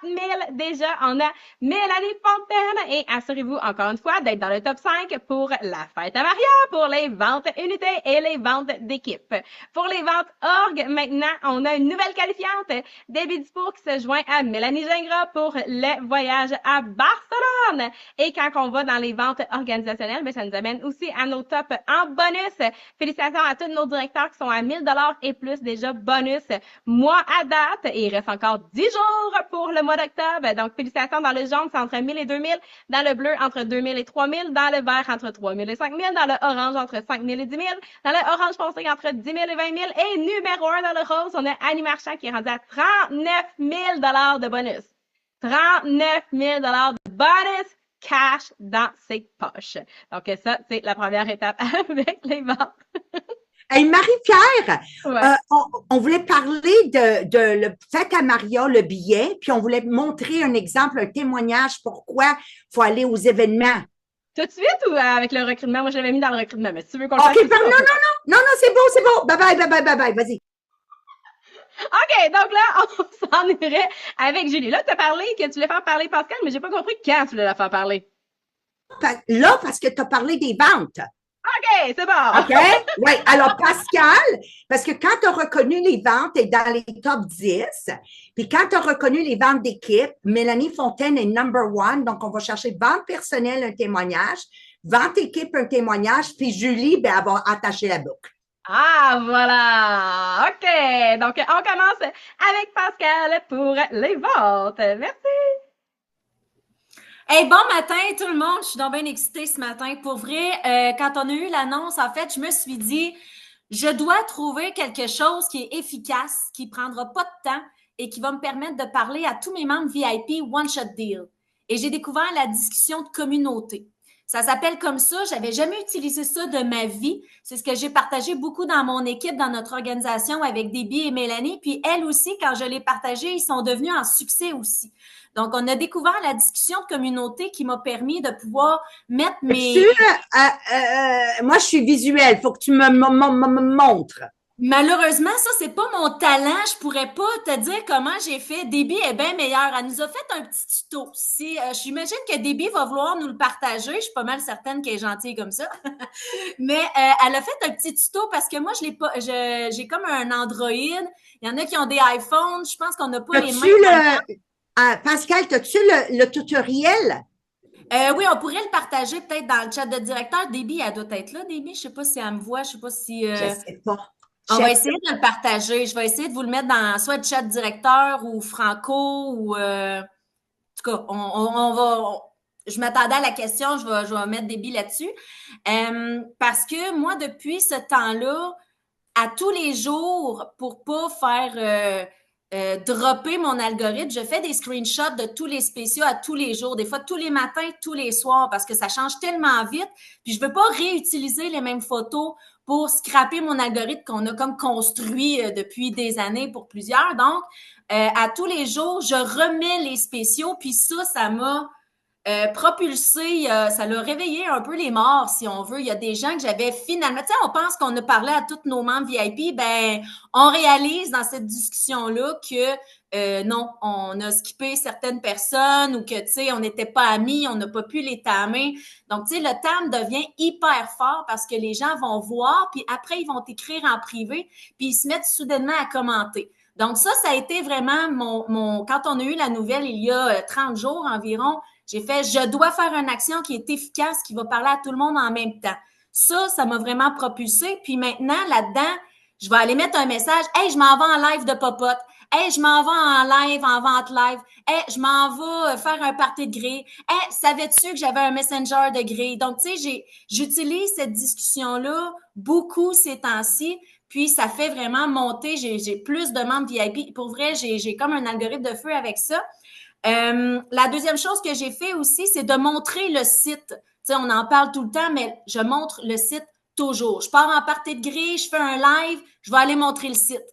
Speaker 2: 000 déjà. On a Mélanie Fontaine et assurez-vous encore une fois d'être dans le top 5 pour la fête à Maria, pour les ventes unités et les ventes d'équipe. Pour les ventes org, maintenant, on a une nouvelle qualifiante, Debbie Dufour qui se joint à Mélanie Gingras pour le voyage à Barcelone. fun. Et quand on va dans les ventes organisationnelles, ben, ça nous amène aussi à nos tops en bonus. Félicitations à tous nos directeurs qui sont à 1000 $ et plus déjà bonus mois à date. Et il reste encore 10 jours pour le mois d'octobre. Donc, félicitations dans le jaune, c'est entre 1000 et 2000. Dans le bleu, entre 2000 et 3000. Dans le vert, entre 3000 et 5000. Dans le orange, entre 5000 et 10 000. Dans le orange foncé, entre 10 000 et 20 000. Et numéro 1 dans le rose, on a Annie Marchand qui est rendu à 39 000 $ de bonus. 39 000 $ de bonus cash dans ses poches. Donc, ça, c'est la première étape avec les ventes.
Speaker 1: Hey, Marie-Pierre,
Speaker 2: Ouais.
Speaker 1: on voulait parler de le fait à Maria le billet, puis on voulait montrer un exemple, un témoignage pourquoi il faut aller aux événements.
Speaker 2: Tout de suite ou avec le recrutement? Moi, je l'avais mis dans le recrutement, mais si tu veux qu'on le
Speaker 1: OK,
Speaker 2: fasse.
Speaker 1: non, non, c'est bon, c'est bon. Bye bye, bye bye, bye bye, vas-y.
Speaker 2: OK, donc là, on s'en irait avec Julie. Là, tu as parlé que tu voulais faire parler Pascal, mais j'ai pas compris quand tu voulais la faire parler.
Speaker 1: Là, parce que tu as parlé des ventes.
Speaker 2: OK, c'est bon.
Speaker 1: OK? Oui. Alors, Pascal, parce que quand tu as reconnu les ventes, tu es dans les top 10. Puis quand tu as reconnu les ventes d'équipe, Mélanie Fontaine est number one. Donc, on va chercher vente personnelle, un témoignage. Vente équipe, un témoignage. Puis Julie, ben, elle va attacher la boucle.
Speaker 2: Ah, voilà. OK. Donc, on commence avec Pascal pour les ventes. Merci.
Speaker 3: Hey, bon matin tout le monde, je suis donc bien excitée ce matin. Pour vrai, quand on a eu l'annonce, en fait, je me suis dit, je dois trouver quelque chose qui est efficace, qui prendra pas de temps et qui va me permettre de parler à tous mes membres VIP One Shot Deal. Et j'ai découvert la discussion de communauté. Ça s'appelle comme ça. J'avais jamais utilisé ça de ma vie. C'est ce que j'ai partagé beaucoup dans mon équipe, dans notre organisation avec Debbie et Mélanie. Puis elles aussi, quand je l'ai partagé, ils sont devenus un succès aussi. Donc, on a découvert la discussion de communauté qui m'a permis de pouvoir mettre mes...
Speaker 1: Moi, je suis visuelle. Il faut que tu me montres.
Speaker 3: Malheureusement, ça, c'est pas mon talent. Je pourrais pas te dire comment j'ai fait. Debbie est bien meilleure. Elle nous a fait un petit tuto. Si, j'imagine que Debbie va vouloir nous le partager. Je suis pas mal certaine qu'elle est gentille comme ça. Mais elle a fait un petit tuto parce que moi, je l'ai pas. J'ai comme un Android. Il y en a qui ont des iPhones. Je pense qu'on n'a pas les mêmes.
Speaker 1: Pascal, as-tu le tutoriel?
Speaker 3: Oui, on pourrait le partager peut-être dans le chat de directeur. Debbie, elle doit être là, Debbie. Je sais pas si elle me voit. Je sais pas si.
Speaker 1: Je sais pas.
Speaker 3: On va essayer de le partager. Je vais essayer de vous le mettre dans soit le chat directeur ou Franco ou en tout cas, on va. Je m'attendais à la question, je vais mettre des billes là-dessus. Parce que moi, depuis ce temps-là, à tous les jours, pour pas faire dropper mon algorithme, je fais des screenshots de tous les spéciaux à tous les jours, des fois tous les matins, tous les soirs, parce que ça change tellement vite. Puis je veux pas réutiliser les mêmes photos pour scraper mon algorithme qu'on a comme construit depuis des années pour plusieurs. Donc, à tous les jours, je remets les spéciaux, puis ça m'a propulsé, ça l'a réveillé un peu les morts, si on veut. Il y a des gens que j'avais finalement, tu sais, on pense qu'on a parlé à tous nos membres VIP, ben, on réalise dans cette discussion-là que non, on a skippé certaines personnes ou que, tu sais, on n'était pas amis, on n'a pas pu les tamer. Donc, tu sais, le tam devient hyper fort parce que les gens vont voir, puis après, ils vont t'écrire en privé, puis ils se mettent soudainement à commenter. Donc, ça a été vraiment quand on a eu la nouvelle il y a 30 jours environ, j'ai fait, je dois faire une action qui est efficace, qui va parler à tout le monde en même temps. Ça m'a vraiment propulsé. Puis maintenant, là-dedans, je vais aller mettre un message. Hey, je m'en vais en live de popote. Hey, je m'en vais en live, en vente live. Hey, je m'en vais faire un party de grille. Hey, savais-tu que j'avais un messenger de grille? Donc, tu sais, j'utilise cette discussion-là beaucoup ces temps-ci. Puis, ça fait vraiment monter. J'ai plus de membres VIP. Pour vrai, j'ai comme un algorithme de feu avec ça. La deuxième chose que j'ai fait aussi, c'est de montrer le site. Tu sais, on en parle tout le temps, mais je montre le site toujours. Je pars en partie de grille, je fais un live, je vais aller montrer le site.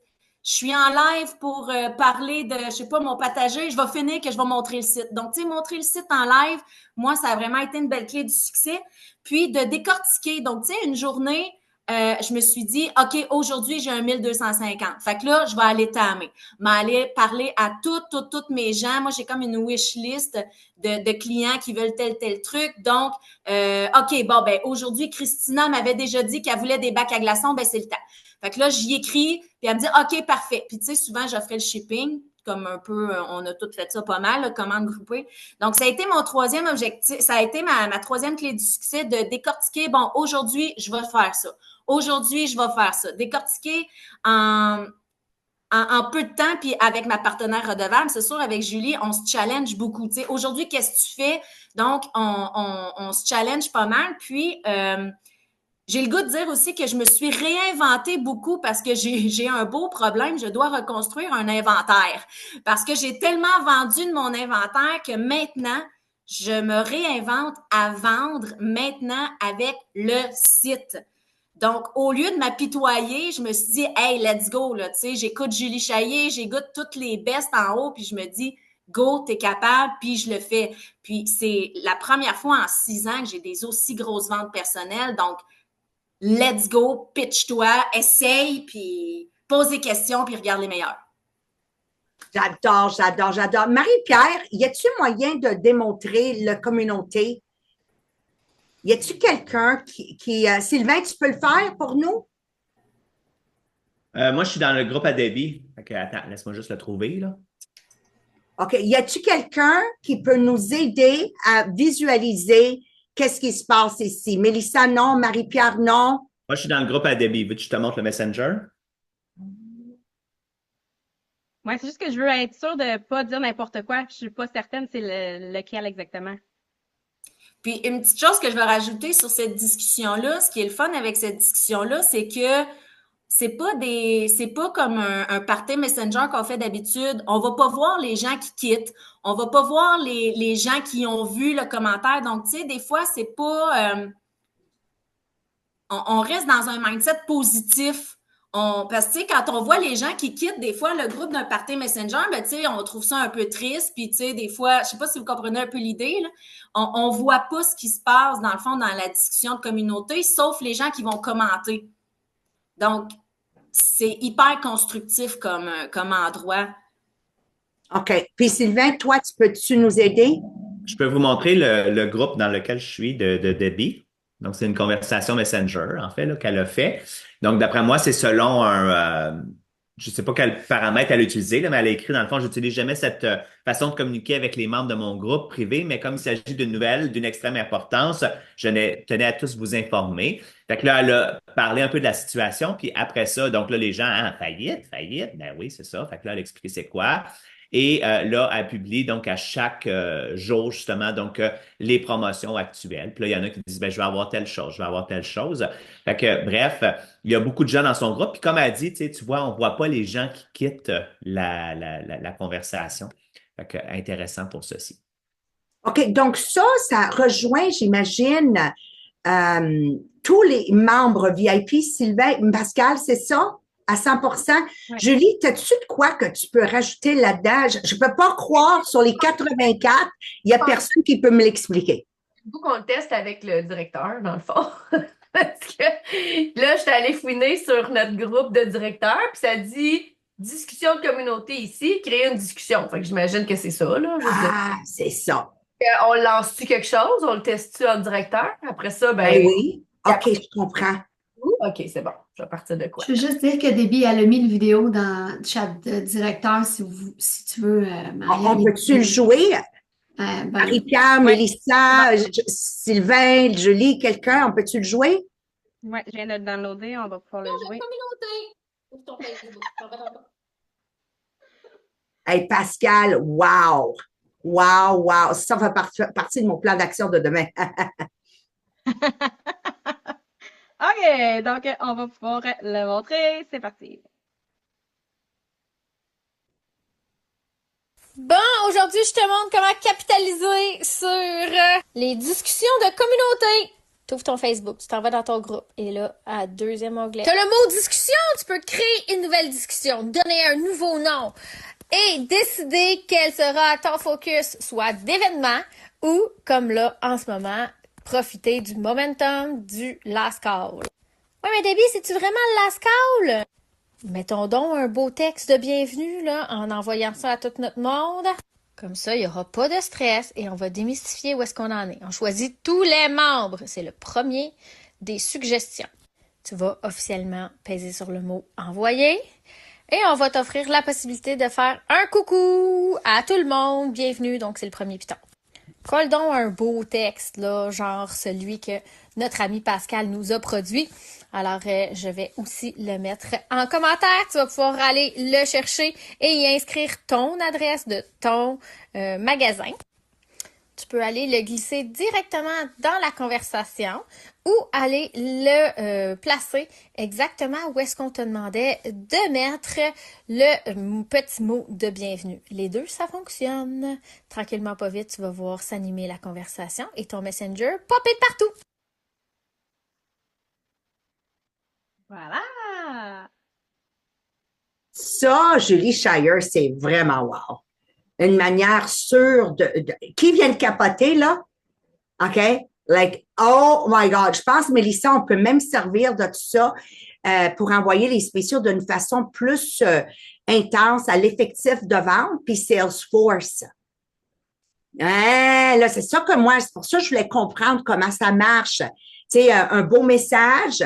Speaker 3: Je suis en live pour parler de, je sais pas, mon potager, je vais finir que je vais montrer le site. Donc, tu sais, montrer le site en live, moi, ça a vraiment été une belle clé du succès. Puis, de décortiquer. Donc, tu sais, une journée, je me suis dit, OK, aujourd'hui, j'ai un 1250. Fait que là, je vais aller tamer. M'aller parler à toutes mes gens. Moi, j'ai comme une wish list de clients qui veulent tel truc. Donc, OK, bon, ben, aujourd'hui, Christina m'avait déjà dit qu'elle voulait des bacs à glaçons. Ben, c'est le temps. Fait que là, j'y écris, puis elle me dit, OK, parfait. Puis, tu sais, souvent, j'offrais le shipping. comme un peu, on a tout fait ça pas mal, là, commande groupée. Donc, ça a été mon troisième objectif, ça a été ma troisième clé du succès de décortiquer, bon, aujourd'hui, je vais faire ça. Aujourd'hui, je vais faire ça. Décortiquer en peu de temps, puis avec ma partenaire redevable, c'est sûr, avec Julie, on se challenge beaucoup. Tu sais, aujourd'hui, qu'est-ce que tu fais? Donc, on se challenge pas mal. Puis, j'ai le goût de dire aussi que je me suis réinventée beaucoup parce que j'ai un beau problème. Je dois reconstruire un inventaire parce que j'ai tellement vendu de mon inventaire que maintenant, je me réinvente à vendre maintenant avec le site. Donc, au lieu de m'apitoyer, je me suis dit, hey, let's go, là, tu sais, j'écoute Julie Chaillé, j'écoute toutes les bestes en haut, puis je me dis, go, t'es capable, puis je le fais. Puis c'est la première fois en 6 ans que j'ai des aussi grosses ventes personnelles. Donc, let's go, pitch-toi, essaye, puis pose des questions, puis regarde les meilleurs.
Speaker 1: J'adore. Marie-Pierre, y a-t-il moyen de démontrer la communauté? Y a-t-il quelqu'un Sylvain, tu peux le faire pour nous?
Speaker 4: Moi, je suis dans le groupe à débit. Attends, laisse-moi juste le trouver, là.
Speaker 1: OK. Y a-t-il quelqu'un qui peut nous aider à visualiser qu'est-ce qui se passe ici? Mélissa, non. Marie-Pierre, non.
Speaker 4: Moi, je suis dans le groupe à débit. Veux-tu que je te montre le Messenger?
Speaker 2: Ouais, c'est juste que je veux être sûre de pas dire n'importe quoi. Je suis pas certaine c'est lequel exactement.
Speaker 3: Puis, une petite chose que je veux rajouter sur cette discussion-là, ce qui est le fun avec cette discussion-là, c'est que c'est pas comme un party Messenger qu'on fait d'habitude. On va pas voir les gens qui quittent. On va pas voir les gens qui ont vu le commentaire. Donc, tu sais, des fois, c'est pas, on reste dans un mindset positif. Parce que, tu sais, quand on voit les gens qui quittent, des fois, le groupe d'un party Messenger, ben, tu sais, on trouve ça un peu triste. Puis, tu sais, des fois, je sais pas si vous comprenez un peu l'idée, là. On voit pas ce qui se passe, dans le fond, dans la discussion de communauté, sauf les gens qui vont commenter. Donc, c'est hyper constructif comme endroit.
Speaker 1: OK. Puis, Sylvain, toi, peux-tu nous aider?
Speaker 4: Je peux vous montrer le groupe dans lequel je suis de Debbie. Donc, c'est une conversation Messenger, en fait, là, qu'elle a fait. Donc, d'après moi, c'est selon je sais pas quel paramètre elle a utilisé, là, mais elle a écrit, dans le fond, j'utilise jamais cette façon de communiquer avec les membres de mon groupe privé, mais comme il s'agit d'une nouvelle d'une extrême importance, tenais à tous vous informer. Fait que là, elle a parlé un peu de la situation, puis après ça, donc là, les gens, faillite, ben oui, c'est ça. Fait que là, elle a expliqué c'est quoi. Et là, elle publie donc à chaque jour, justement, donc les promotions actuelles. Puis là, il y en a qui disent, ben, je vais avoir telle chose, je vais avoir telle chose. Fait que, bref, il y a beaucoup de gens dans son groupe. Puis comme elle dit, tu vois, on voit pas les gens qui quittent la conversation. Fait que, intéressant pour ceci.
Speaker 1: OK. Donc, ça rejoint, j'imagine, tous les membres VIP. Sylvain, Pascal, c'est ça? À 100%.
Speaker 2: Ouais.
Speaker 1: Julie, as-tu de quoi que tu peux rajouter là-dedans? Je peux pas croire sur les 84, il y a personne qui peut me l'expliquer.
Speaker 5: Il faut qu'on le teste avec le directeur, dans le fond. Parce que là, je suis allée fouiner sur notre groupe de directeurs, puis ça dit discussion de communauté ici, créer une discussion. Fait que j'imagine que c'est ça, là.
Speaker 1: C'est ça.
Speaker 5: On lance-tu quelque chose? On le teste-tu en directeur? Après ça,
Speaker 1: Ben oui. OK, je comprends.
Speaker 5: OK, c'est bon. Je vais partir de quoi?
Speaker 6: Je veux juste dire que Debbie, elle a mis une vidéo dans le chat de directeur si tu veux, Marianne.
Speaker 1: On peut-tu le jouer? Marie-Pierre, Mélissa, Sylvain, Julie, quelqu'un, on peut-tu le jouer?
Speaker 2: Ouais, je viens de le downloader, on va pouvoir le jouer.
Speaker 1: Hey, Pascal, wow! Wow! Ça va partie de mon plan d'action de demain.
Speaker 2: OK, donc on va pouvoir le montrer. C'est parti.
Speaker 7: Bon, aujourd'hui, je te montre comment capitaliser sur les discussions de communauté. Tu ouvres ton Facebook, tu t'en vas dans ton groupe. Et là, à deuxième onglet, tu as le mot discussion. Tu peux créer une nouvelle discussion, donner un nouveau nom et décider quel sera ton focus, soit d'événements ou, comme là, en ce moment, profiter du momentum du last call. Ouais, mais Debbie, c'est-tu vraiment le last call? Mettons donc un beau texte de bienvenue, là, en envoyant ça à tout notre monde. Comme ça, il n'y aura pas de stress et on va démystifier où est-ce qu'on en est. On choisit tous les membres. C'est le premier des suggestions. Tu vas officiellement peser sur le mot « envoyer ». Et on va t'offrir la possibilité de faire un coucou à tout le monde. Bienvenue, donc c'est le premier piton. Colle donc un beau texte, là, genre celui que notre ami Pascal nous a produit. Alors, je vais aussi le mettre en commentaire. Tu vas pouvoir aller le chercher et y inscrire ton adresse de ton magasin. Tu peux aller le glisser directement dans la conversation ou aller le placer exactement où est-ce qu'on te demandait de mettre le petit mot de bienvenue. Les deux, ça fonctionne. Tranquillement, pas vite, tu vas voir s'animer la conversation et ton Messenger popper de partout.
Speaker 2: Voilà!
Speaker 1: Ça, Julie Shire, c'est vraiment wow. Une manière sûre qui vient de capoter, là? OK? Like, oh my God. Je pense, Mélissa, on peut même servir de tout ça pour envoyer les spéciaux d'une façon plus intense à l'effectif de vente, puis Salesforce. Là, c'est ça que moi, c'est pour ça que je voulais comprendre comment ça marche. Tu sais, un beau message,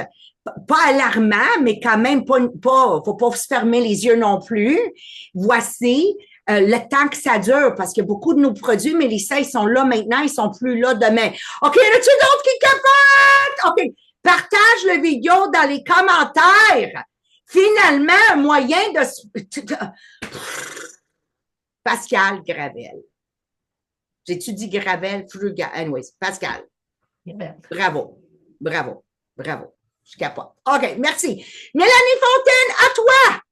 Speaker 1: pas alarmant, mais quand même faut pas se fermer les yeux non plus. Voici le temps que ça dure, parce que beaucoup de nos produits, Mélissa, ils sont là maintenant, ils sont plus là demain. OK, y en a-tu d'autres qui capotent? OK, partage le vidéo dans les commentaires. Finalement, un moyen de... Pascal Gravel. J'ai-tu dit Gravel? Anyways, Pascal. Bravo, bravo, bravo. Je capote. OK, merci. Mélanie Fontaine, à toi!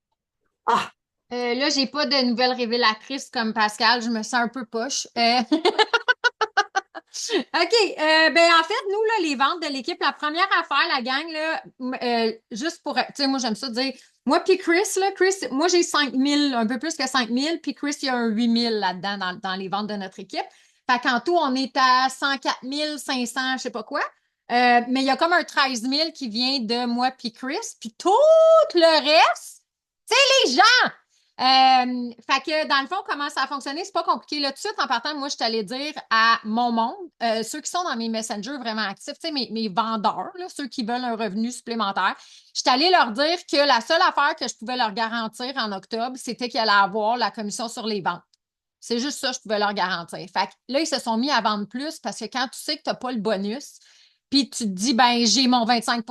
Speaker 1: Ah!
Speaker 8: Là, j'ai pas de nouvelles révélatrices comme Pascal. Je me sens un peu poche. OK. Ben, en fait, nous, là, les ventes de l'équipe, la première affaire, la gang, là, juste pour, tu sais, moi, j'aime ça dire, moi puis Chris, moi, j'ai 5 000, un peu plus que 5 000, puis Chris, il y a un 8 000 là-dedans dans les ventes de notre équipe. Fait qu'en tout, on est à 104 500, je sais pas quoi. Mais il y a comme un 13 000 qui vient de moi puis Chris, puis tout le reste, c'est les gens! Fait que dans le fond, comment ça a fonctionné, c'est pas compliqué. Là, tout de suite, en partant, moi, je suis allée dire à mon monde, ceux qui sont dans mes messengers vraiment actifs, tu sais, mes vendeurs, là, ceux qui veulent un revenu supplémentaire, je suis allée leur dire que la seule affaire que je pouvais leur garantir en octobre, c'était qu'il allait avoir la commission sur les ventes. C'est juste ça que je pouvais leur garantir. Fait que là, ils se sont mis à vendre plus parce que quand tu sais que tu n'as pas le bonus, puis tu te dis, ben j'ai mon 25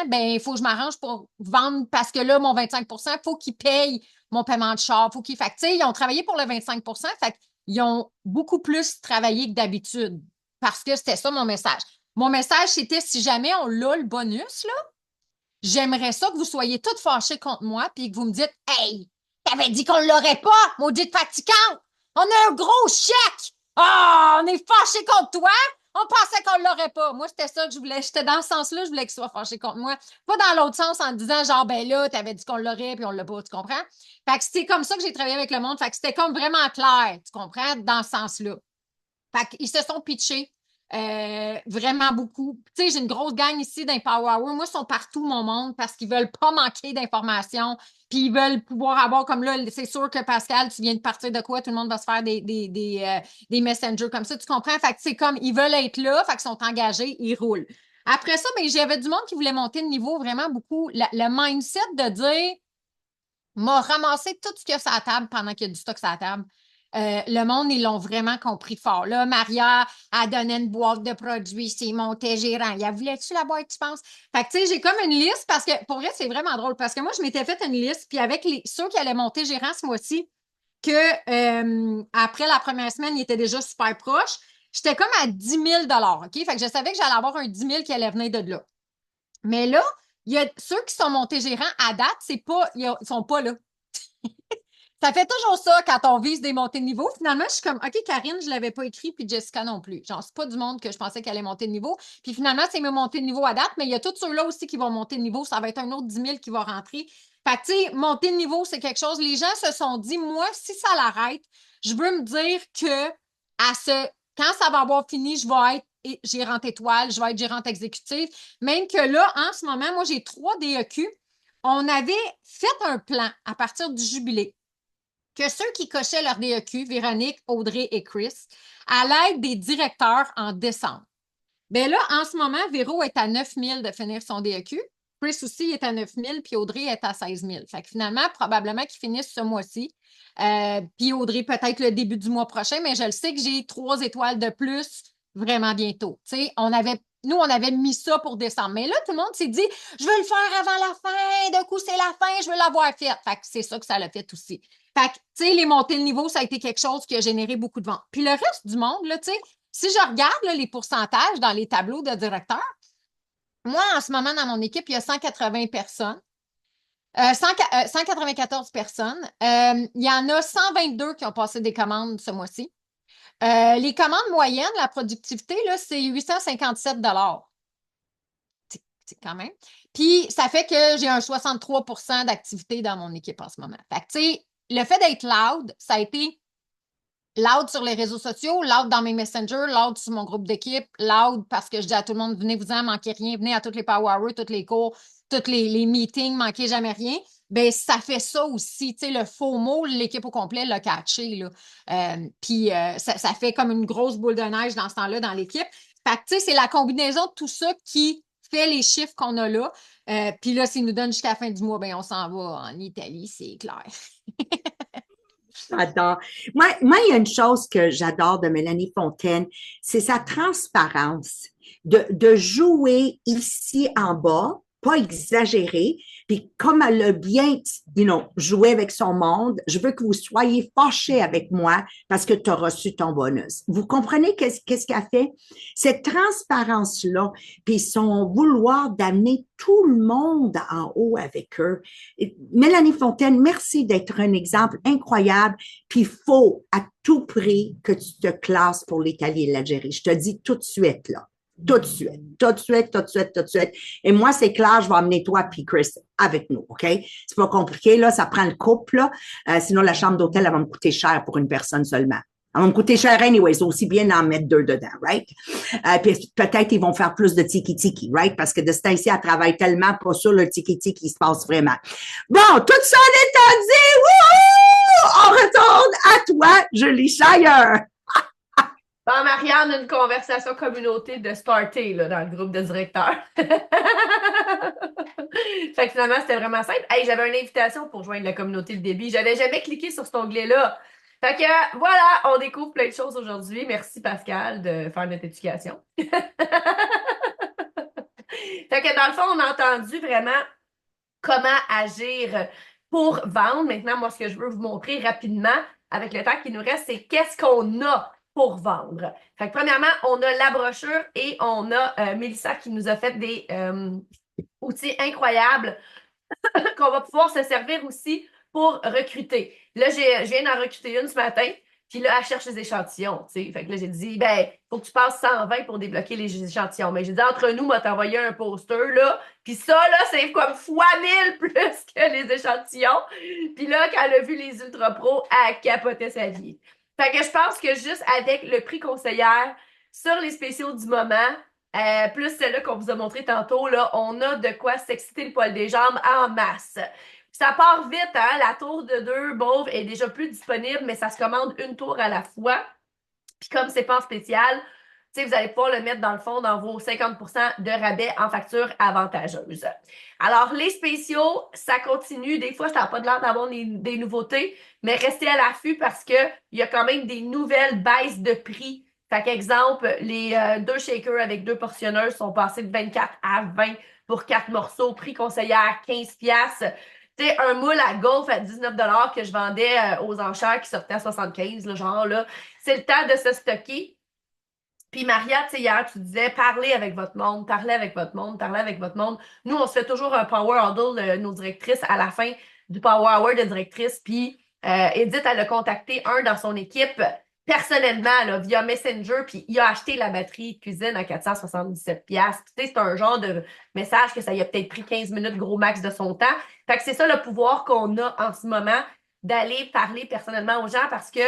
Speaker 8: ben il faut que je m'arrange pour vendre parce que là, mon 25 il faut qu'ils payent mon paiement de char, faut qu'ils... Fait que, tu sais, ils ont travaillé pour le 25 fait qu'ils ont beaucoup plus travaillé que d'habitude parce que c'était ça mon message. Mon message, c'était si jamais on l'a le bonus, là, j'aimerais ça que vous soyez toutes fâchées contre moi puis que vous me dites, hey, t'avais dit qu'on l'aurait pas, maudite fatigante! On a un gros chèque! Ah, on est fâchés contre toi! On pensait qu'on l'aurait pas. Moi, c'était ça que je voulais. J'étais dans ce sens-là, je voulais qu'ils soient fâchés contre moi. Pas dans l'autre sens en disant genre, ben là, t'avais dit qu'on l'aurait puis on l'a pas, tu comprends? Fait que c'est comme ça que j'ai travaillé avec le monde. Fait que c'était comme vraiment clair, tu comprends, dans ce sens-là. Fait qu'ils se sont pitchés. Vraiment beaucoup. Tu sais, j'ai une grosse gang ici d'Empower Hour. Moi, ils sont partout, mon monde, parce qu'ils veulent pas manquer d'informations. Puis ils veulent pouvoir avoir, comme là, c'est sûr que Pascal, tu viens de partir de quoi? Tout le monde va se faire des messengers comme ça. Tu comprends? Fait que c'est comme, ils veulent être là, fait qu'ils sont engagés, ils roulent. Après ça, ben, j'avais du monde qui voulait monter de niveau vraiment beaucoup. Le mindset de dire, m'a ramassé tout ce qu'il y a sur la table pendant qu'il y a du stock sur la table. Le monde, ils l'ont vraiment compris fort. Là, Maria a donné une boîte de produits, c'est monté gérant. Il a voulait-tu la boîte, tu penses? Fait que, tu sais, j'ai comme une liste parce que, pour vrai, c'est vraiment drôle parce que moi, je m'étais fait une liste, puis avec ceux qui allaient monter gérant ce mois-ci, que après la première semaine, ils étaient déjà super proches, j'étais comme à 10 000 OK? Fait que je savais que j'allais avoir un 10 000 qui allait venir de là. Mais là, il y a ceux qui sont montés gérants à date, c'est pas, ils sont pas là. Ça fait toujours ça quand on vise des montées de niveau. Finalement, je suis comme, OK, Karine, je ne l'avais pas écrit, puis Jessica non plus. Genre, c'est pas du monde que je pensais qu'elle allait monter de niveau. Puis finalement, c'est mes montées de niveau à date, mais il y a tous ceux-là aussi qui vont monter de niveau. Ça va être un autre 10 000 qui va rentrer. Fait que, tu sais, monter de niveau, c'est quelque chose. Les gens se sont dit, moi, si ça l'arrête, je veux me dire que quand ça va avoir fini, je vais être gérante étoile, je vais être gérante exécutive. Même que là, en ce moment, moi, j'ai 3 DEQ. On avait fait un plan à partir du jubilé que ceux qui cochaient leur DEQ, Véronique, Audrey et Chris, à l'aide des directeurs en décembre. Bien là, en ce moment, Véro est à 9 000 de finir son DEQ. Chris aussi est à 9 000, puis Audrey est à 16 000. Fait que finalement, probablement qu'ils finissent ce mois-ci. Puis Audrey, peut-être le début du mois prochain, mais je le sais que j'ai 3 étoiles de plus vraiment bientôt. Tu sais, nous, on avait mis ça pour décembre. Mais là, tout le monde s'est dit, je veux le faire avant la fin. D'un coup, c'est la fin, je veux l'avoir fait. Fait que c'est ça que ça l'a fait aussi. Fait que, tu sais, les montées de niveau, ça a été quelque chose qui a généré beaucoup de ventes. Puis le reste du monde, là, tu sais, si je regarde là, les pourcentages dans les tableaux de directeurs, moi, en ce moment, dans mon équipe, il y a 180 personnes. 194 personnes. Il y en a 122 qui ont passé des commandes ce mois-ci. Les commandes moyennes, la productivité, là, c'est 857 $. C'est quand même. Puis, ça fait que j'ai un 63 d'activité dans mon équipe en ce moment. Fait que, tu sais, le fait d'être loud, ça a été loud sur les réseaux sociaux, loud dans mes messengers, loud sur mon groupe d'équipe, loud parce que je dis à tout le monde, venez-vous-en, manquez rien, venez à toutes les power hours, tous les cours, tous les meetings, manquez jamais rien. Ben ça fait ça aussi, tu sais, le FOMO, l'équipe au complet l'a catché, là. Puis ça fait comme une grosse boule de neige dans ce temps-là dans l'équipe. Fait que, tu sais, c'est la combinaison de tout ça qui fait les chiffres qu'on a là. Puis là, s'ils nous donnent jusqu'à la fin du mois, ben on s'en va en Italie, c'est clair.
Speaker 1: J'adore. Moi, il y a une chose que j'adore de Mélanie Fontaine, c'est sa transparence, de jouer ici en bas, pas exagérer, puis comme elle a bien, joué avec son monde, je veux que vous soyez fâchés avec moi parce que tu as reçu ton bonus. Vous comprenez qu'est-ce qu'elle fait? Cette transparence-là, puis son vouloir d'amener tout le monde en haut avec eux. Mélanie Fontaine, merci d'être un exemple incroyable, puis il faut à tout prix que tu te classes pour l'Italie et l'Algérie. Je te dis tout de suite, là. Tout de suite, tout de suite, tout de suite, tout de suite. Et moi, c'est clair, je vais emmener toi puis Chris avec nous, OK? C'est pas compliqué, là, ça prend le couple, là. Sinon, la chambre d'hôtel, elle va me coûter cher pour une personne seulement. Elle va me coûter cher anyway, c'est aussi bien d'en mettre 2 dedans, right? Puis peut-être ils vont faire plus de tiki-tiki, right? Parce que de ce temps-ci, elle travaille tellement, pas sûr le tiki-tiki qui se passe vraiment. Bon, tout ça étant dit, wouhou! On retourne à toi, Julie Shire.
Speaker 5: Bon, Marianne, une conversation communauté de starter là, dans le groupe de directeurs. Fait que finalement, c'était vraiment simple. Hey, j'avais une invitation pour joindre la communauté de débit. J'avais jamais cliqué sur cet onglet-là. Fait que voilà, on découvre plein de choses aujourd'hui. Merci Pascal de faire notre éducation. Fait que dans le fond, on a entendu vraiment comment agir pour vendre. Maintenant, moi, ce que je veux vous montrer rapidement avec le temps qui nous reste, c'est qu'est-ce qu'on a pour vendre. Fait que premièrement, on a la brochure et on a Mélissa qui nous a fait des outils incroyables qu'on va pouvoir se servir aussi pour recruter. Là, je viens d'en recruter une ce matin, puis là, elle cherche les échantillons, tu sais. Fait que là, j'ai dit, ben, faut que tu passes 120 pour débloquer les échantillons. Mais j'ai dit, entre nous, moi, t'envoyer un poster, là, puis ça, là, c'est comme fois 1000 plus que les échantillons. Puis là, quand elle a vu les Ultra Pro, elle capotait sa vie. Fait que je pense que juste avec le prix conseillère sur les spéciaux du moment, plus celle-là qu'on vous a montré tantôt, là, on a de quoi s'exciter le poil des jambes en masse. Ça part vite, hein? La tour de 2 Mauve est déjà plus disponible, mais ça se commande une tour à la fois. Puis comme c'est pas en spécial, vous allez pouvoir le mettre dans le fond dans vos 50% de rabais en facture avantageuse. Alors, les spéciaux, ça continue. Des fois, ça n'a pas de l'air d'avoir des nouveautés, mais restez à l'affût parce qu'il y a quand même des nouvelles baisses de prix. Fait qu'exemple, les 2 shakers avec 2 portionneuses sont passés de 24 à 20 pour 4 morceaux. Prix conseillère, 15$. Tu sais, un moule à golf à 19$ que je vendais aux enchères qui sortaient à 75$, le genre là. C'est le temps de se stocker. Puis Maria, tu sais, hier, tu disais, parlez avec votre monde, parlez avec votre monde, parlez avec votre monde. Nous, on se fait toujours un power huddle, nos directrices, à la fin du power hour de directrice. Puis Edith, elle a contacté un dans son équipe personnellement, là, via Messenger, puis il a acheté la batterie de cuisine à 477$. Tu sais, c'est un genre de message que ça y a peut-être pris 15 minutes gros max de son temps. Fait que c'est ça le pouvoir qu'on a en ce moment d'aller parler personnellement aux gens parce que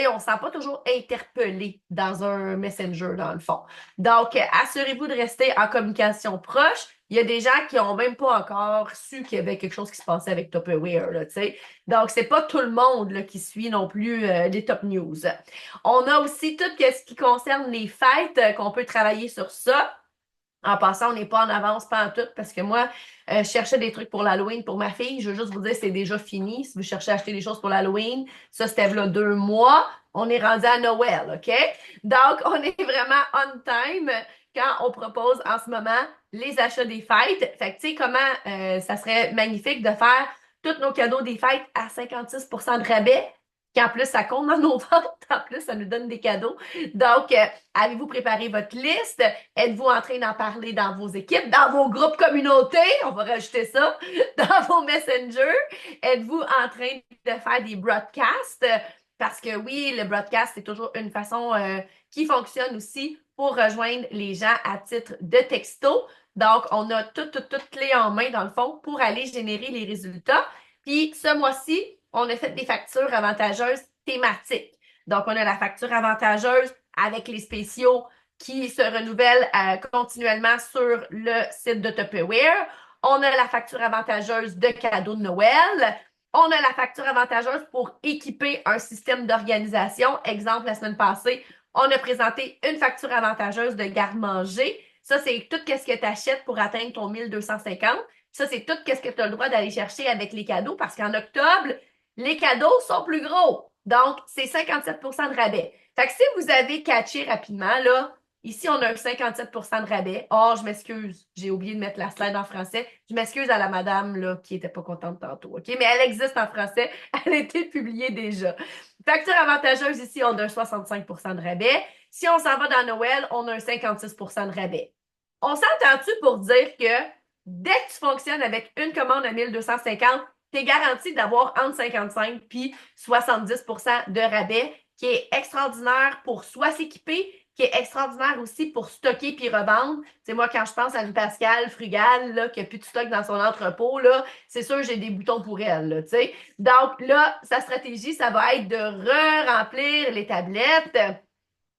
Speaker 5: on ne se sent pas toujours interpellé dans un messenger, dans le fond. Donc, assurez-vous de rester en communication proche. Il y a des gens qui n'ont même pas encore su qu'il y avait quelque chose qui se passait avec Tupperware, là, t'sais. Donc, c'est pas tout le monde là, qui suit non plus les top news. On a aussi tout ce qui concerne les fêtes, qu'on peut travailler sur ça. En passant, on n'est pas en avance, pas en tout, parce que moi, je cherchais des trucs pour l'Halloween pour ma fille. Je veux juste vous dire, c'est déjà fini. Si vous cherchez à acheter des choses pour l'Halloween, ça, c'était là 2 mois. On est rendu à Noël, OK? Donc, on est vraiment on time quand on propose en ce moment les achats des fêtes. Fait que, tu sais, comment ça serait magnifique de faire tous nos cadeaux des fêtes à 56% de rabais, qu'en plus, ça compte dans nos ventes. En plus, ça nous donne des cadeaux. Donc, avez-vous préparé votre liste? Êtes-vous en train d'en parler dans vos équipes, dans vos groupes communautés? On va rajouter ça. Dans vos messengers? Êtes-vous en train de faire des broadcasts? Parce que oui, le broadcast, c'est toujours une façon qui fonctionne aussi pour rejoindre les gens à titre de texto. Donc, on a toute clé en main, dans le fond, pour aller générer les résultats. Puis, ce mois-ci, on a fait des factures avantageuses thématiques. Donc, on a la facture avantageuse avec les spéciaux qui se renouvellent continuellement sur le site de Tupperware. On a la facture avantageuse de cadeaux de Noël. On a la facture avantageuse pour équiper un système d'organisation. Exemple, la semaine passée, on a présenté une facture avantageuse de garde-manger. Ça, c'est tout ce que tu achètes pour atteindre ton 1250. Ça, c'est tout ce que tu as le droit d'aller chercher avec les cadeaux parce qu'en octobre, les cadeaux sont plus gros. Donc, c'est 57% de rabais. Fait que si vous avez catché rapidement, là, ici, on a un 57% de rabais. Oh, je m'excuse, j'ai oublié de mettre la slide en français. Je m'excuse à la madame là, qui était pas contente tantôt, OK? Mais elle existe en français. Elle a été publiée déjà. Facture avantageuse, ici, on a un 65% de rabais. Si on s'en va dans Noël, on a un 56% de rabais. On s'entend-tu pour dire que dès que tu fonctionnes avec une commande à 1250, tu es garanti d'avoir entre 55 puis 70% de rabais, qui est extraordinaire pour soit s'équiper, qui est extraordinaire aussi pour stocker puis revendre. C'est moi, quand je pense à une Pascal frugale là, qui n'a plus de stock dans son entrepôt, là, c'est sûr j'ai des boutons pour elle. Là, t'sais. Donc là, sa stratégie, ça va être de re-remplir les tablettes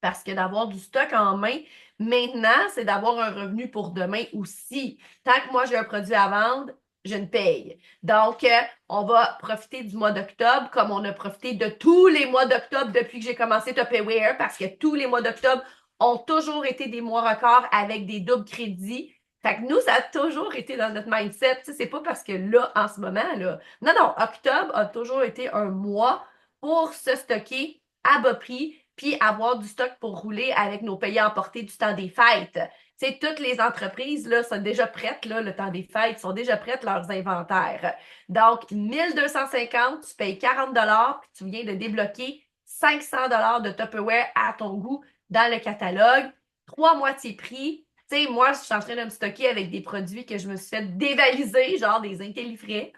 Speaker 5: parce que d'avoir du stock en main, maintenant, c'est d'avoir un revenu pour demain aussi. Tant que moi, j'ai un produit à vendre, je ne paye. Donc, on va profiter du mois d'octobre comme on a profité de tous les mois d'octobre depuis que j'ai commencé Tupperware parce que tous les mois d'octobre ont toujours été des mois records avec des doubles crédits. Fait que nous, ça a toujours été dans notre mindset. Tu sais, c'est pas parce que là, en ce moment, là. Non, non, octobre a toujours été un mois pour se stocker à bas prix puis avoir du stock pour rouler avec nos pays emportés du temps des fêtes. Tu sais, toutes les entreprises là, sont déjà prêtes, là, le temps des fêtes, sont déjà prêtes leurs inventaires. Donc, 1250, tu payes 40 puis tu viens de débloquer 500 de Tupperware à ton goût dans le catalogue. 3 moitiés prix. Tu sais, moi, je suis en train de me stocker avec des produits que je me suis fait dévaliser, genre des intellifrais.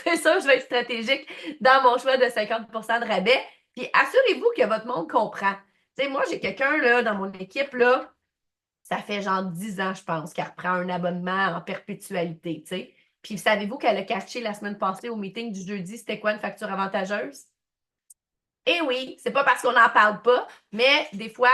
Speaker 5: C'est ça, je vais être stratégique dans mon choix de 50% de rabais. Puis assurez-vous que votre monde comprend. Tu sais, moi, j'ai quelqu'un là dans mon équipe, là, ça fait genre 10 ans, je pense, qu'elle reprend un abonnement en perpétualité, tu sais. Puis savez-vous qu'elle a catché la semaine passée au meeting du jeudi, c'était quoi une facture avantageuse? Eh oui, c'est pas parce qu'on n'en parle pas, mais des fois,